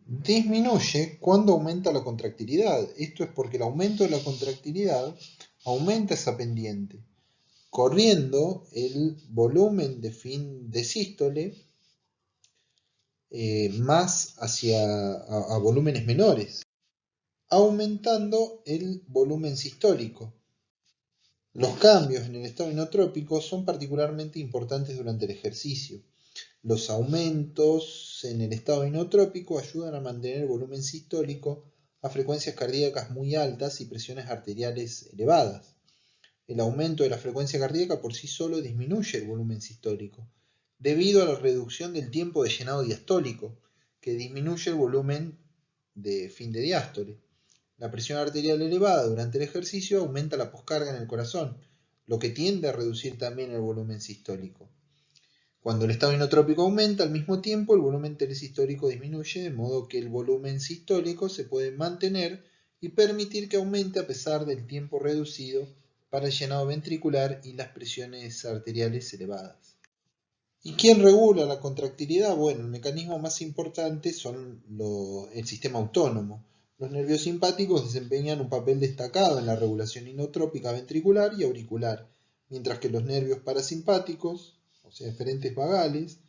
disminuye cuando aumenta la contractilidad. Esto es porque el aumento de la contractilidad aumenta esa pendiente, corriendo el volumen de fin de sístole más a volúmenes menores, aumentando el volumen sistólico. Los cambios en el estado inotrópico son particularmente importantes durante el ejercicio. Los aumentos en el estado inotrópico ayudan a mantener el volumen sistólico a frecuencias cardíacas muy altas y presiones arteriales elevadas. El aumento de la frecuencia cardíaca por sí solo disminuye el volumen sistólico, debido a la reducción del tiempo de llenado diastólico, que disminuye el volumen de fin de diástole. La presión arterial elevada durante el ejercicio aumenta la poscarga en el corazón, lo que tiende a reducir también el volumen sistólico. Cuando el estado inotrópico aumenta, al mismo tiempo el volumen telesistólico disminuye, de modo que el volumen sistólico se puede mantener y permitir que aumente a pesar del tiempo reducido para el llenado ventricular y las presiones arteriales elevadas. ¿Y quién regula la contractilidad? Bueno, el mecanismo más importante son el sistema autónomo. Los nervios simpáticos desempeñan un papel destacado en la regulación inotrópica ventricular y auricular, mientras que los nervios parasimpáticos, o sea, eferentes vagales,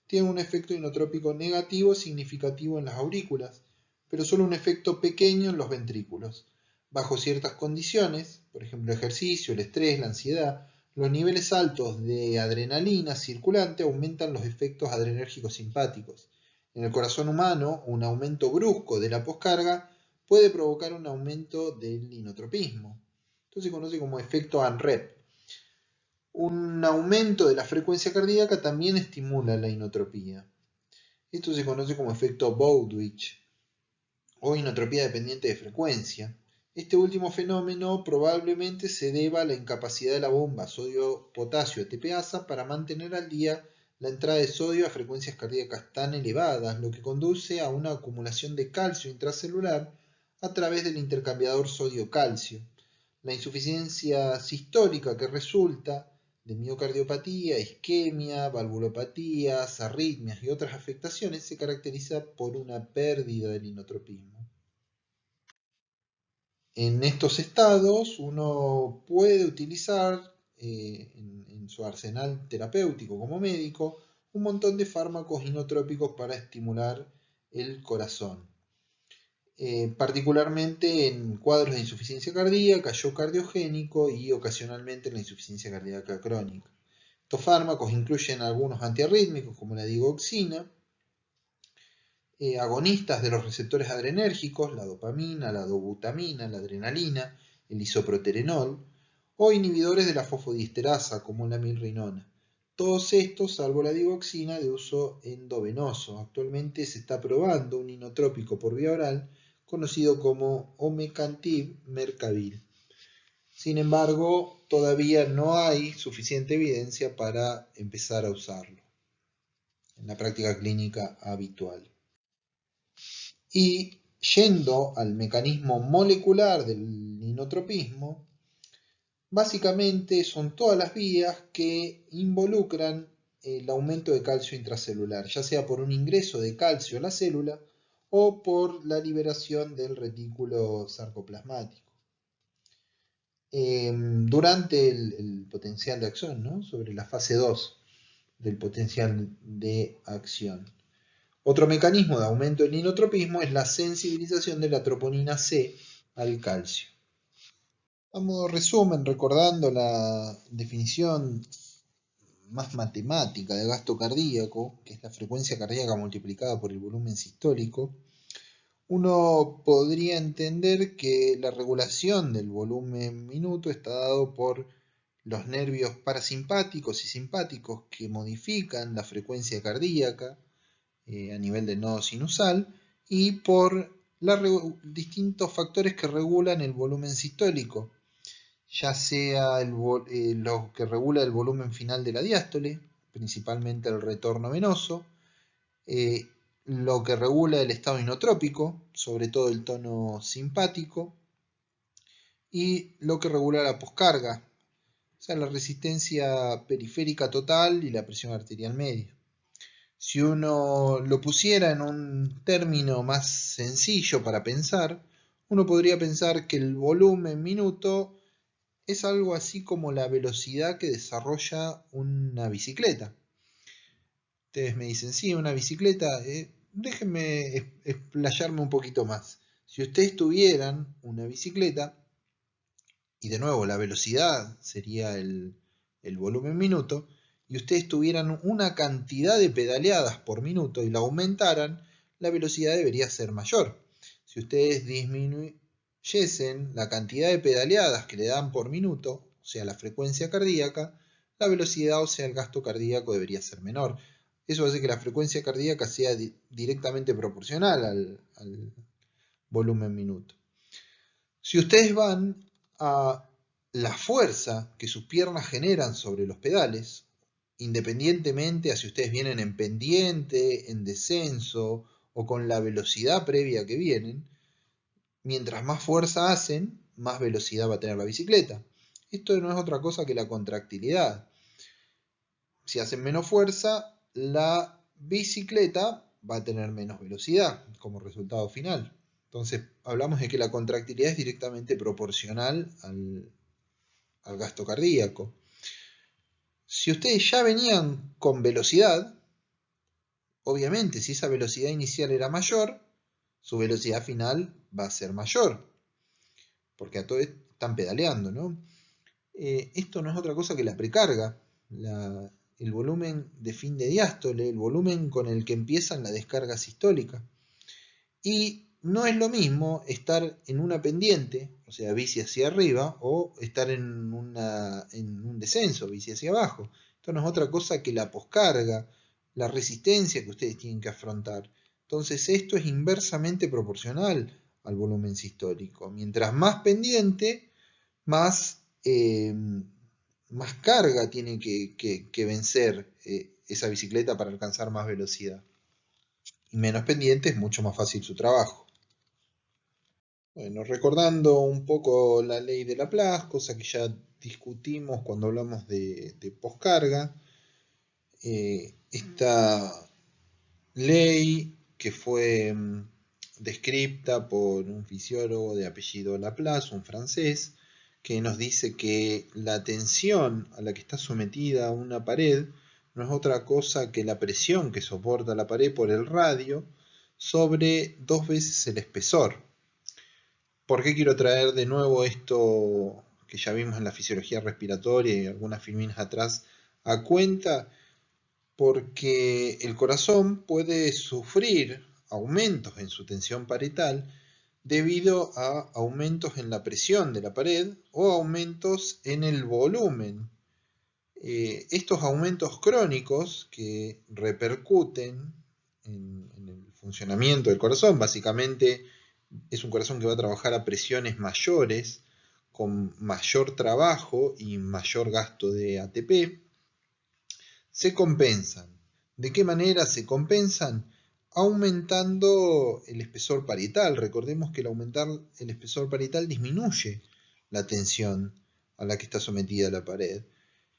tienen un efecto inotrópico negativo significativo en las aurículas, pero solo un efecto pequeño en los ventrículos. Bajo ciertas condiciones, por ejemplo el ejercicio, el estrés, la ansiedad, los niveles altos de adrenalina circulante aumentan los efectos adrenérgicos simpáticos. En el corazón humano, un aumento brusco de la poscarga puede provocar un aumento del inotropismo. Esto se conoce como efecto ANREP. Un aumento de la frecuencia cardíaca también estimula la inotropía. Esto se conoce como efecto Bowditch o inotropía dependiente de frecuencia. Este último fenómeno probablemente se deba a la incapacidad de la bomba sodio-potasio ATPasa para mantener al día la entrada de sodio a frecuencias cardíacas tan elevadas, lo que conduce a una acumulación de calcio intracelular a través del intercambiador sodio-calcio. La insuficiencia sistólica que resulta de miocardiopatía, isquemia, valvulopatías, arritmias y otras afectaciones se caracteriza por una pérdida del inotropismo. En estos estados uno puede utilizar en su arsenal terapéutico como médico un montón de fármacos inotrópicos para estimular el corazón. Particularmente en cuadros de insuficiencia cardíaca, shock cardiogénico y ocasionalmente en la insuficiencia cardíaca crónica. Estos fármacos incluyen algunos antiarrítmicos como la digoxina, agonistas de los receptores adrenérgicos, la dopamina, la dobutamina, la adrenalina, el isoproterenol, o inhibidores de la fosfodiesterasa como la milrinona. Todos estos, salvo la digoxina, de uso endovenoso. Actualmente se está probando un inotrópico por vía oral conocido como omecamtiv mecarbil. Sin embargo, todavía no hay suficiente evidencia para empezar a usarlo en la práctica clínica habitual. Y yendo al mecanismo molecular del inotropismo, básicamente son todas las vías que involucran el aumento de calcio intracelular, ya sea por un ingreso de calcio a la célula o por la liberación del retículo sarcoplasmático. Durante el potencial de acción, ¿no? Sobre la fase 2 del potencial de acción. Otro mecanismo de aumento del inotropismo es la sensibilización de la troponina C al calcio. A modo resumen, recordando la definición más matemática de gasto cardíaco, que es la frecuencia cardíaca multiplicada por el volumen sistólico, uno podría entender que la regulación del volumen minuto está dado por los nervios parasimpáticos y simpáticos que modifican la frecuencia cardíaca a nivel del nodo sinusal y por distintos factores que regulan el volumen sistólico, ya sea lo que regula el volumen final de la diástole, principalmente el retorno venoso, lo que regula el estado inotrópico, sobre todo el tono simpático, y lo que regula la poscarga, o sea, la resistencia periférica total y la presión arterial media. Si uno lo pusiera en un término más sencillo para pensar, uno podría pensar que el volumen minuto es algo así como la velocidad que desarrolla una bicicleta. Ustedes me dicen, sí, una bicicleta, déjenme explayarme un poquito más. Si ustedes tuvieran una bicicleta, y de nuevo la velocidad sería el volumen minuto, y ustedes tuvieran una cantidad de pedaleadas por minuto y la aumentaran, la velocidad debería ser mayor. Si Si ustedes disminuyesen la cantidad de pedaleadas que le dan por minuto, o sea, la frecuencia cardíaca, la velocidad, o sea, el gasto cardíaco debería ser menor. Eso hace que la frecuencia cardíaca sea directamente proporcional al volumen minuto. Si ustedes van a la fuerza que sus piernas generan sobre los pedales, independientemente a si ustedes vienen en pendiente, en descenso o con la velocidad previa que vienen, mientras más fuerza hacen, más velocidad va a tener la bicicleta. Esto no es otra cosa que la contractilidad. Si hacen menos fuerza, la bicicleta va a tener menos velocidad como resultado final. Entonces hablamos de que la contractilidad es directamente proporcional al gasto cardíaco. Si ustedes ya venían con velocidad, obviamente si esa velocidad inicial era mayor, su velocidad final va a ser mayor, porque a todos están pedaleando, ¿no? Esto no es otra cosa que la precarga, el volumen de fin de diástole, el volumen con el que empiezan la descarga sistólica. Y no es lo mismo estar en una pendiente, o sea, bici hacia arriba, o estar en un descenso, bici hacia abajo. Esto no es otra cosa que la poscarga, la resistencia que ustedes tienen que afrontar. Entonces esto es inversamente proporcional al volumen sistólico. Mientras más pendiente, más carga tiene que vencer esa bicicleta para alcanzar más velocidad. Y menos pendiente es mucho más fácil su trabajo. Bueno, recordando un poco la ley de Laplace, cosa que ya discutimos cuando hablamos de poscarga, esta ley que fue descrita por un fisiólogo de apellido Laplace, un francés, que nos dice que la tensión a la que está sometida una pared no es otra cosa que la presión que soporta la pared por el radio sobre 2 veces el espesor. ¿Por qué quiero traer de nuevo esto que ya vimos en la fisiología respiratoria y algunas filminas atrás a cuenta? Porque el corazón puede sufrir aumentos en su tensión parietal debido a aumentos en la presión de la pared o aumentos en el volumen. Estos aumentos crónicos que repercuten en el funcionamiento del corazón, básicamente es un corazón que va a trabajar a presiones mayores, con mayor trabajo y mayor gasto de ATP, se compensan. ¿De qué manera se compensan? Aumentando el espesor parietal. Recordemos que el aumentar el espesor parietal disminuye la tensión a la que está sometida la pared.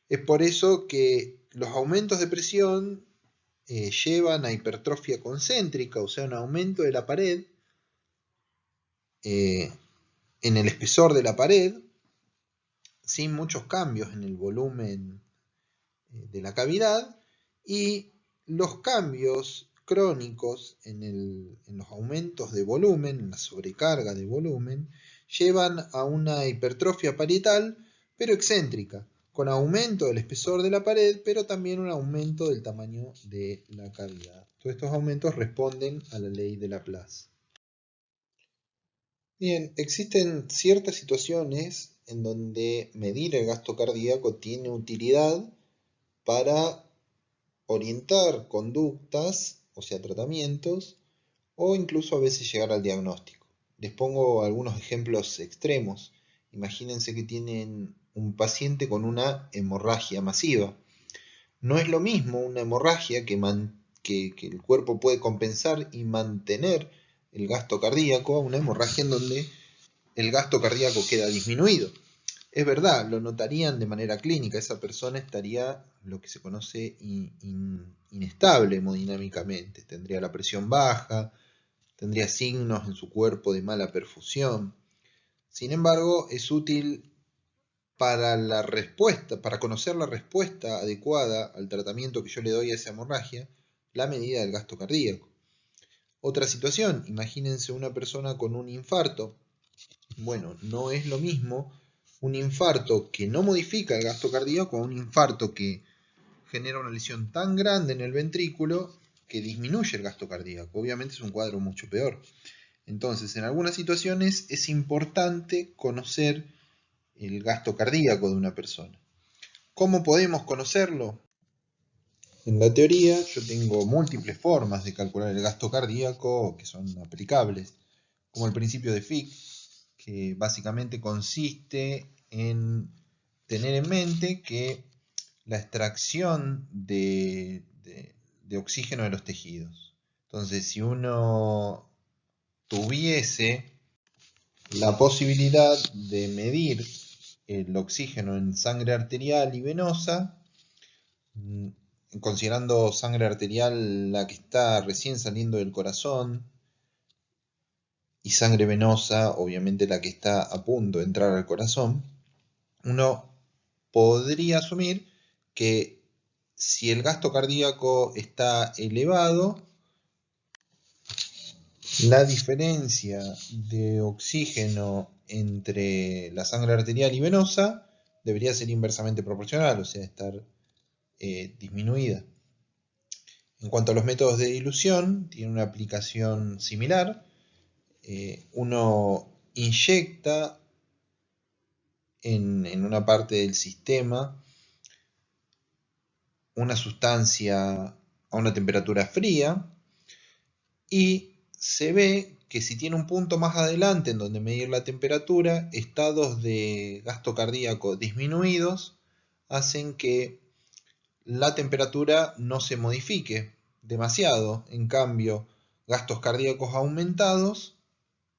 Es por eso que los aumentos de presión llevan a hipertrofia concéntrica, o sea, un aumento de la pared en el espesor de la pared, sin muchos cambios en el volumen de la cavidad, y los cambios crónicos en los aumentos de volumen, en la sobrecarga de volumen, llevan a una hipertrofia parietal, pero excéntrica, con aumento del espesor de la pared, pero también un aumento del tamaño de la cavidad. Todos estos aumentos responden a la ley de Laplace. Bien, existen ciertas situaciones en donde medir el gasto cardíaco tiene utilidad para orientar conductas, o sea, tratamientos, o incluso a veces llegar al diagnóstico. Les pongo algunos ejemplos extremos. Imagínense que tienen un paciente con una hemorragia masiva. No es lo mismo una hemorragia que el cuerpo puede compensar y mantener el gasto cardíaco a una hemorragia en donde el gasto cardíaco queda disminuido. Es verdad, lo notarían de manera clínica, esa persona estaría lo que se conoce inestable hemodinámicamente, tendría la presión baja, tendría signos en su cuerpo de mala perfusión. Sin embargo, es útil para la respuesta, para conocer la respuesta adecuada al tratamiento que yo le doy a esa hemorragia, la medida del gasto cardíaco. Otra situación, imagínense una persona con un infarto. Bueno, no es lo mismo un infarto que no modifica el gasto cardíaco a un infarto que genera una lesión tan grande en el ventrículo que disminuye el gasto cardíaco. Obviamente es un cuadro mucho peor. Entonces, en algunas situaciones es importante conocer el gasto cardíaco de una persona. ¿Cómo podemos conocerlo? En la teoría yo tengo múltiples formas de calcular el gasto cardíaco que son aplicables, como el principio de Fick, que básicamente consiste en tener en mente que la extracción de oxígeno de los tejidos. Entonces, si uno tuviese la posibilidad de medir el oxígeno en sangre arterial y venosa, considerando sangre arterial la que está recién saliendo del corazón y sangre venosa obviamente la que está a punto de entrar al corazón, uno podría asumir que si el gasto cardíaco está elevado, la diferencia de oxígeno entre la sangre arterial y venosa debería ser inversamente proporcional, o sea, estar disminuida. En cuanto a los métodos de dilución, tiene una aplicación similar. Uno inyecta en una parte del sistema una sustancia a una temperatura fría y se ve que si tiene un punto más adelante en donde medir la temperatura, estados de gasto cardíaco disminuidos hacen que la temperatura no se modifique demasiado. En cambio, gastos cardíacos aumentados,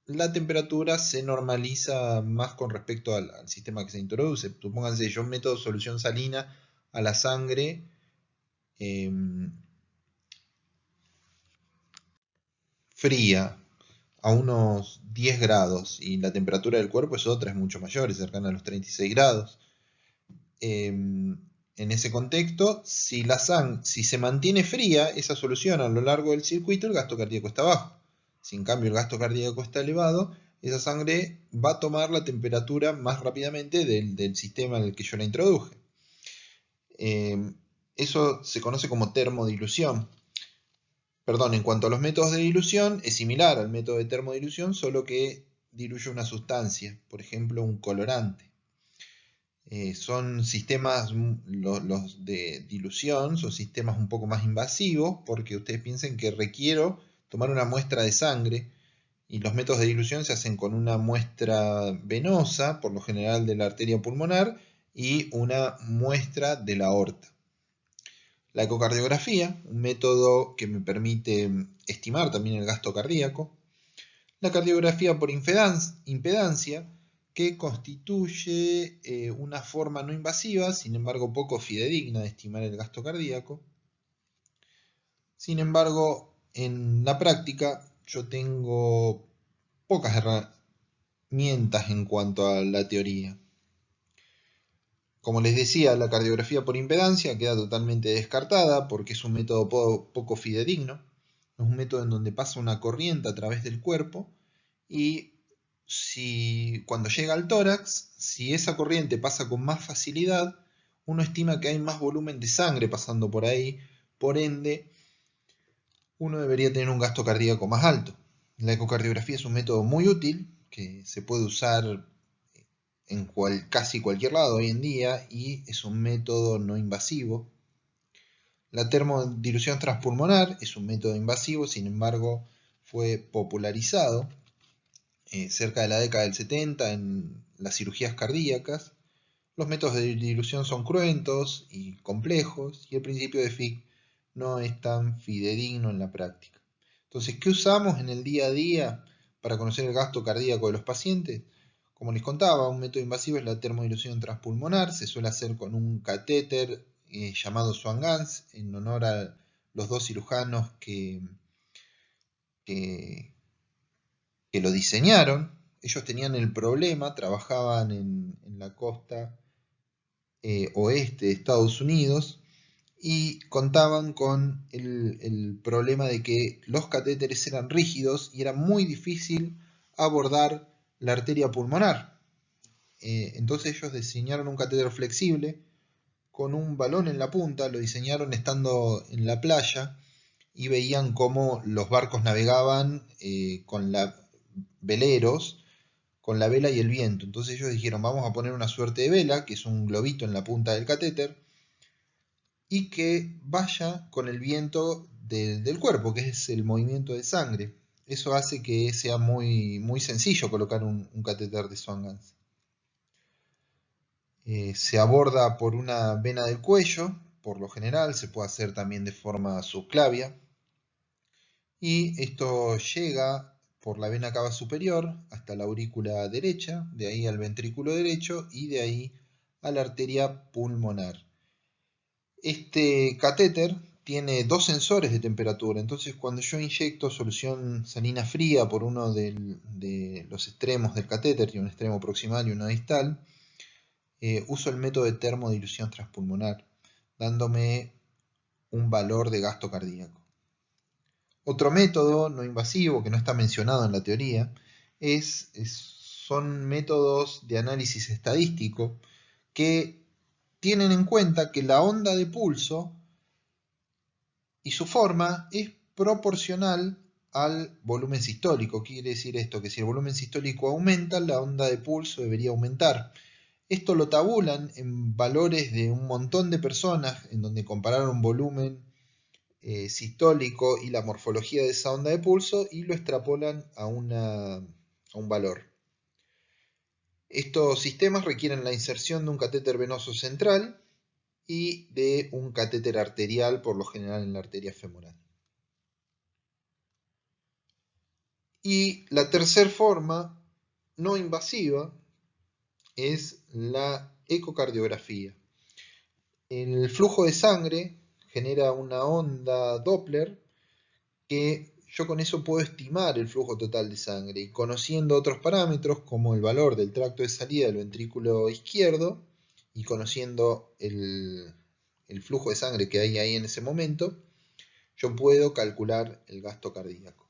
la temperatura se normaliza más con respecto al sistema que se introduce. Supónganse, yo meto solución salina a la sangre fría a unos 10 grados y la temperatura del cuerpo es otra, es mucho mayor, es cercana a los 36 grados. En ese contexto, si se mantiene fría esa solución a lo largo del circuito, el gasto cardíaco está bajo. Si en cambio el gasto cardíaco está elevado, esa sangre va a tomar la temperatura más rápidamente del sistema en el que yo la introduje. Eso se conoce como termodilución. Perdón, en cuanto a los métodos de dilución, es similar al método de termodilución, solo que diluye una sustancia, por ejemplo un colorante. Son sistemas, los de dilución, son sistemas un poco más invasivos, porque ustedes piensen que requiero tomar una muestra de sangre, y los métodos de dilución se hacen con una muestra venosa, por lo general de la arteria pulmonar, y una muestra de la aorta. La ecocardiografía, un método que me permite estimar también el gasto cardíaco. La cardiografía por impedancia, que constituye una forma no invasiva, sin embargo poco fidedigna de estimar el gasto cardíaco. Sin embargo, en la práctica yo tengo pocas herramientas en cuanto a la teoría. Como les decía, la cardiografía por impedancia queda totalmente descartada porque es un método poco fidedigno. Es un método en donde pasa una corriente a través del cuerpo y cuando llega al tórax, si esa corriente pasa con más facilidad, uno estima que hay más volumen de sangre pasando por ahí, por ende, uno debería tener un gasto cardíaco más alto. La ecocardiografía es un método muy útil que se puede usar en casi cualquier lado hoy en día y es un método no invasivo. La termodilución transpulmonar es un método invasivo, sin embargo fue popularizado cerca de la década del 70 en las cirugías cardíacas. Los métodos de dilución son cruentos y complejos y el principio de Fick no es tan fidedigno en la práctica. Entonces, ¿qué usamos en el día a día para conocer el gasto cardíaco de los pacientes? Como les contaba, un método invasivo es la termodilución transpulmonar, se suele hacer con un catéter llamado Swan-Ganz, en honor a los dos cirujanos que lo diseñaron. Ellos tenían el problema, trabajaban en la costa oeste de Estados Unidos y contaban con el problema de que los catéteres eran rígidos y era muy difícil abordar la arteria pulmonar. Entonces ellos diseñaron un catéter flexible con un balón en la punta, lo diseñaron estando en la playa y veían cómo los barcos navegaban veleros con la vela y el viento. Entonces ellos dijeron, vamos a poner una suerte de vela, que es un globito en la punta del catéter, y que vaya con el viento del cuerpo, que es el movimiento de sangre. Eso hace que sea muy, muy sencillo colocar un catéter de Swan-Ganz. Se aborda por una vena del cuello, por lo general, se puede hacer también de forma subclavia, y esto llega por la vena cava superior hasta la aurícula derecha, de ahí al ventrículo derecho y de ahí a la arteria pulmonar. Este catéter tiene dos sensores de temperatura, entonces cuando yo inyecto solución salina fría por uno de los extremos del catéter, y un extremo proximal y uno distal, uso el método de termodilución transpulmonar, dándome un valor de gasto cardíaco. Otro método no invasivo que no está mencionado en la teoría son métodos de análisis estadístico que tienen en cuenta que la onda de pulso y su forma es proporcional al volumen sistólico. ¿Qué quiere decir esto? Que si el volumen sistólico aumenta, la onda de pulso debería aumentar. Esto lo tabulan en valores de un montón de personas, en donde compararon volumen sistólico y la morfología de esa onda de pulso y lo extrapolan a un valor. Estos sistemas requieren la inserción de un catéter venoso central y de un catéter arterial, por lo general en la arteria femoral. Y la tercera forma no invasiva es la ecocardiografía. El flujo de sangre genera una onda Doppler que yo con eso puedo estimar el flujo total de sangre, y conociendo otros parámetros como el valor del tracto de salida del ventrículo izquierdo y conociendo el flujo de sangre que hay ahí en ese momento, yo puedo calcular el gasto cardíaco.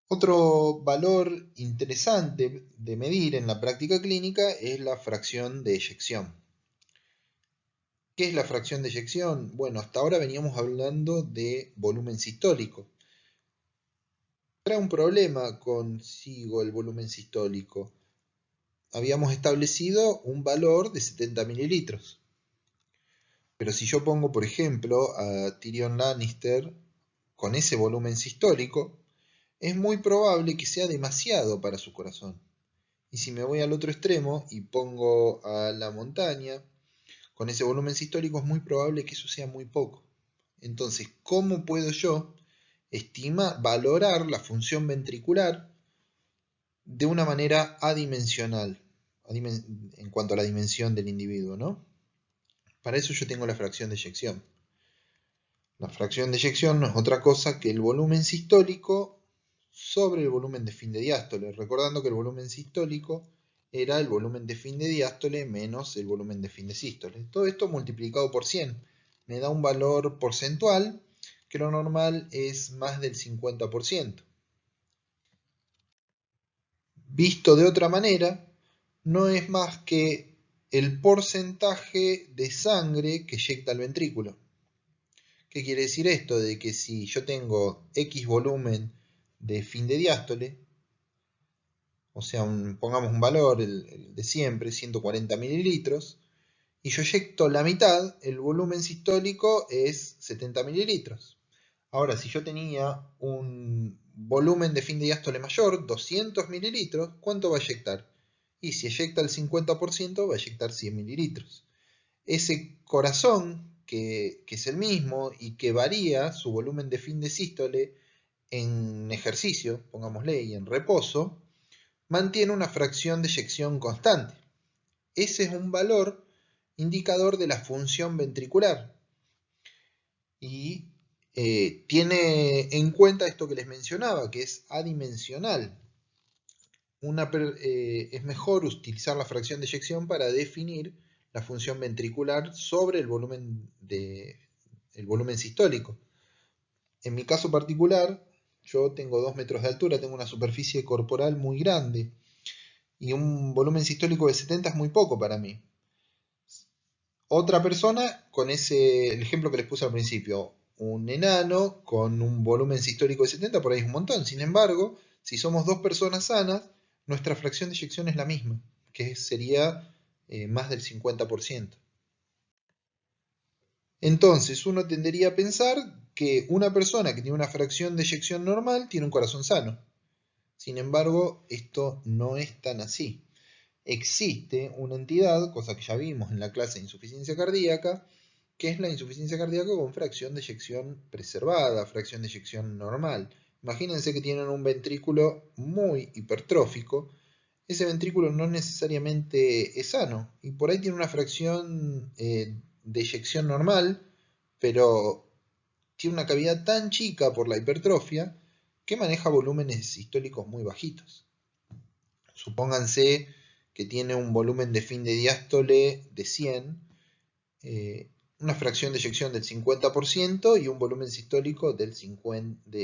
Otro valor interesante de medir en la práctica clínica es la fracción de eyección. ¿Qué es la fracción de eyección? Bueno, hasta ahora veníamos hablando de volumen sistólico. Trae un problema consigo el volumen sistólico. Habíamos establecido un valor de 70 mililitros. Pero si yo pongo, por ejemplo, a Tyrion Lannister con ese volumen sistólico, es muy probable que sea demasiado para su corazón. Y si me voy al otro extremo y pongo a la montaña con ese volumen sistólico, es muy probable que eso sea muy poco. Entonces, ¿cómo puedo yo valorar la función ventricular de una manera adimensional en cuanto a la dimensión del individuo, ¿no? Para eso yo tengo la fracción de eyección. La fracción de eyección no es otra cosa que el volumen sistólico sobre el volumen de fin de diástole, recordando que el volumen sistólico era el volumen de fin de diástole menos el volumen de fin de sístole. Todo esto multiplicado por 100 me da un valor porcentual que lo normal es más del 50%. Visto de otra manera, no es más que el porcentaje de sangre que eyecta el ventrículo. ¿Qué quiere decir esto? De que si yo tengo X volumen de fin de diástole, o sea, pongamos un valor, el de siempre, 140 mililitros, y yo eyecto la mitad, el volumen sistólico es 70 mililitros. Ahora, si yo tenía un volumen de fin de diástole mayor, 200 mililitros, ¿cuánto va a eyectar? Y si eyecta el 50%, va a eyectar 100 mililitros. Ese corazón, que es el mismo y que varía su volumen de fin de sístole en ejercicio, pongámosle, y en reposo, mantiene una fracción de eyección constante. Ese es un valor indicador de la función ventricular. Y tiene en cuenta esto que les mencionaba, que es adimensional. Es mejor utilizar la fracción de eyección para definir la función ventricular sobre el volumen sistólico. En mi caso particular, yo tengo 2 metros de altura, tengo una superficie corporal muy grande y un volumen sistólico de 70 es muy poco para mí. Otra persona, con el ejemplo que les puse al principio, un enano con un volumen sistólico de 70, por ahí es un montón. Sin embargo, si somos dos personas sanas, nuestra fracción de eyección es la misma, que sería más del 50%. Entonces, uno tendería a pensar que una persona que tiene una fracción de eyección normal tiene un corazón sano. Sin embargo, esto no es tan así. Existe una entidad, cosa que ya vimos en la clase de insuficiencia cardíaca, que es la insuficiencia cardíaca con fracción de eyección preservada, fracción de eyección normal. Imagínense que tienen un ventrículo muy hipertrófico. Ese ventrículo no necesariamente es sano y por ahí tiene una fracción de eyección normal, pero tiene una cavidad tan chica por la hipertrofia que maneja volúmenes sistólicos muy bajitos. Supónganse que tiene un volumen de fin de diástole de 100, una fracción de eyección del 50% y un volumen sistólico de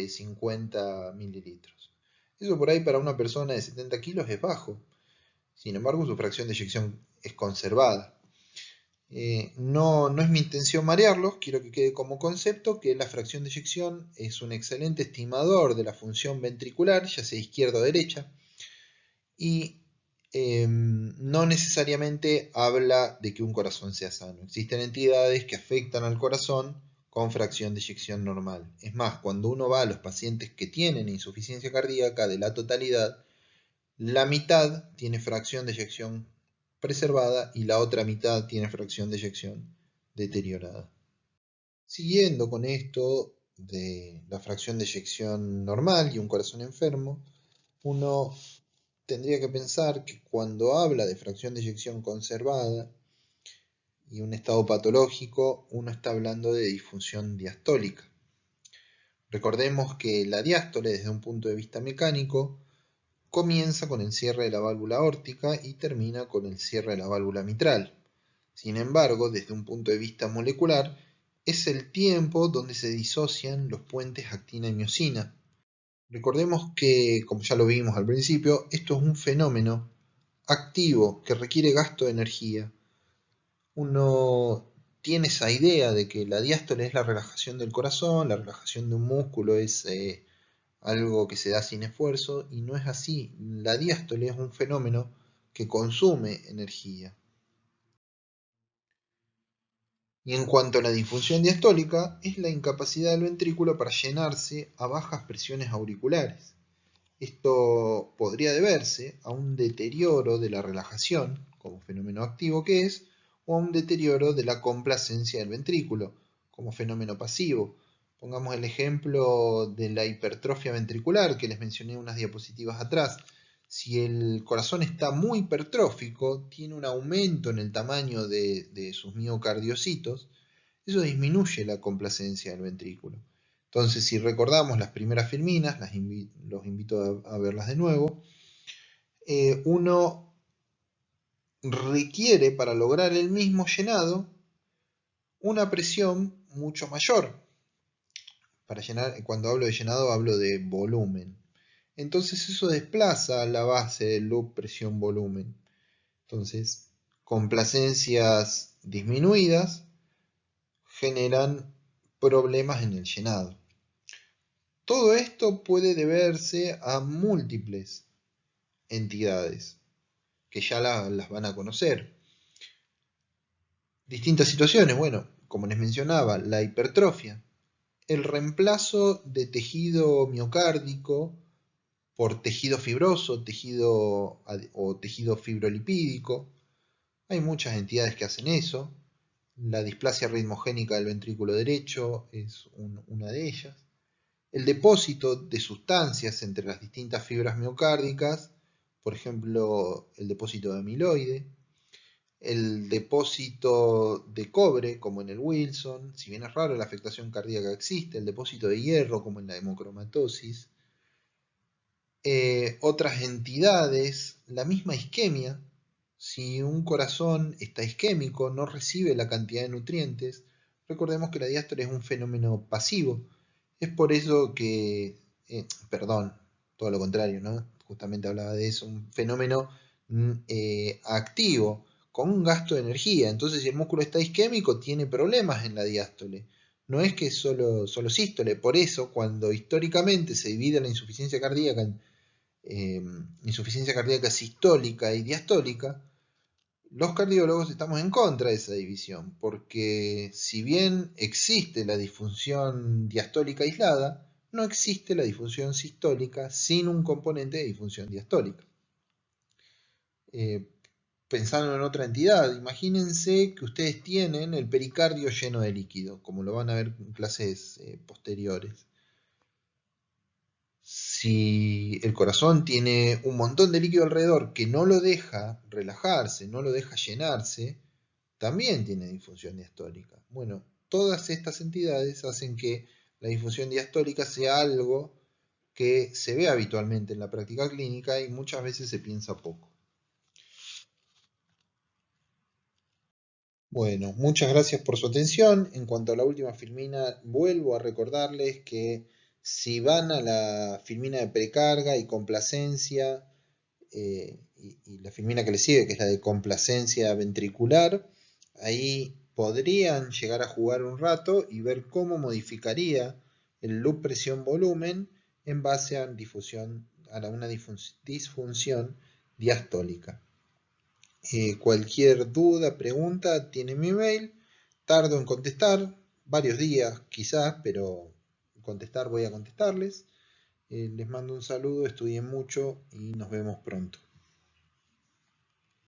50 mililitros. Eso por ahí para una persona de 70 kilos es bajo. Sin embargo, su fracción de eyección es conservada. No es mi intención marearlos, quiero que quede como concepto que la fracción de eyección es un excelente estimador de la función ventricular, ya sea izquierda o derecha, y no necesariamente habla de que un corazón sea sano. Existen entidades que afectan al corazón con fracción de eyección normal. Es más, cuando uno va a los pacientes que tienen insuficiencia cardíaca de la totalidad, la mitad tiene fracción de eyección preservada y la otra mitad tiene fracción de eyección deteriorada. Siguiendo con esto de la fracción de eyección normal y un corazón enfermo, uno tendría que pensar que cuando habla de fracción de eyección conservada y un estado patológico, uno está hablando de disfunción diastólica. Recordemos que la diástole, desde un punto de vista mecánico, comienza con el cierre de la válvula aórtica y termina con el cierre de la válvula mitral. Sin embargo, desde un punto de vista molecular, es el tiempo donde se disocian los puentes actina y miosina. Recordemos que, como ya lo vimos al principio, esto es un fenómeno activo que requiere gasto de energía. Uno tiene esa idea de que la diástole es la relajación del corazón, la relajación de un músculo es algo que se da sin esfuerzo, y no es así. La diástole es un fenómeno que consume energía. Y en cuanto a la disfunción diastólica, es la incapacidad del ventrículo para llenarse a bajas presiones auriculares. Esto podría deberse a un deterioro de la relajación, como fenómeno activo que es, o a un deterioro de la complacencia del ventrículo, como fenómeno pasivo. Pongamos el ejemplo de la hipertrofia ventricular que les mencioné unas diapositivas atrás. Si el corazón está muy hipertrófico, tiene un aumento en el tamaño de sus miocardiocitos, eso disminuye la complacencia del ventrículo. Entonces, si recordamos las primeras filminas, los invito a verlas de nuevo, uno requiere para lograr el mismo llenado una presión mucho mayor. Para llenar, cuando hablo de llenado hablo de volumen. Entonces eso desplaza la base del loop presión-volumen. Entonces, complacencias disminuidas generan problemas en el llenado. Todo esto puede deberse a múltiples entidades que ya las van a conocer. Distintas situaciones, bueno, como les mencionaba, la hipertrofia, el reemplazo de tejido miocárdico por tejido fibroso o tejido fibrolipídico. Hay muchas entidades que hacen eso. La displasia ritmogénica del ventrículo derecho es una de ellas. El depósito de sustancias entre las distintas fibras miocárdicas, por ejemplo, el depósito de amiloide, el depósito de cobre, como en el Wilson, si bien es raro, la afectación cardíaca existe, el depósito de hierro, como en la hemocromatosis, otras entidades, la misma isquemia. Si un corazón está isquémico, no recibe la cantidad de nutrientes, recordemos que la diástole es un fenómeno pasivo. Es por eso que, perdón, todo lo contrario, ¿no? Justamente hablaba de eso, un fenómeno activo, con un gasto de energía. Entonces, si el músculo está isquémico, tiene problemas en la diástole. no es que es solo sístole. Por eso, cuando históricamente se divide la insuficiencia cardíaca en insuficiencia cardíaca sistólica y diastólica, los cardiólogos estamos en contra de esa división, porque si bien existe la disfunción diastólica aislada, no existe la disfunción sistólica sin un componente de disfunción diastólica. Pensando en otra entidad, imagínense que ustedes tienen el pericardio lleno de líquido, como lo van a ver en clases posteriores. Si el corazón tiene un montón de líquido alrededor que no lo deja relajarse, no lo deja llenarse, también tiene disfunción diastólica. Bueno, todas estas entidades hacen que la disfunción diastólica sea algo que se ve habitualmente en la práctica clínica y muchas veces se piensa poco. Bueno, muchas gracias por su atención. En cuanto a la última filmina, vuelvo a recordarles que si van a la filmina de precarga y complacencia, y la filmina que le sigue, que es la de complacencia ventricular, ahí podrían llegar a jugar un rato y ver cómo modificaría el loop presión-volumen en base a una disfunción diastólica. Cualquier duda, pregunta, tiene mi mail. Tardo en contestar, varios días quizás, pero voy a contestarles. Les mando un saludo, estudien mucho y nos vemos pronto.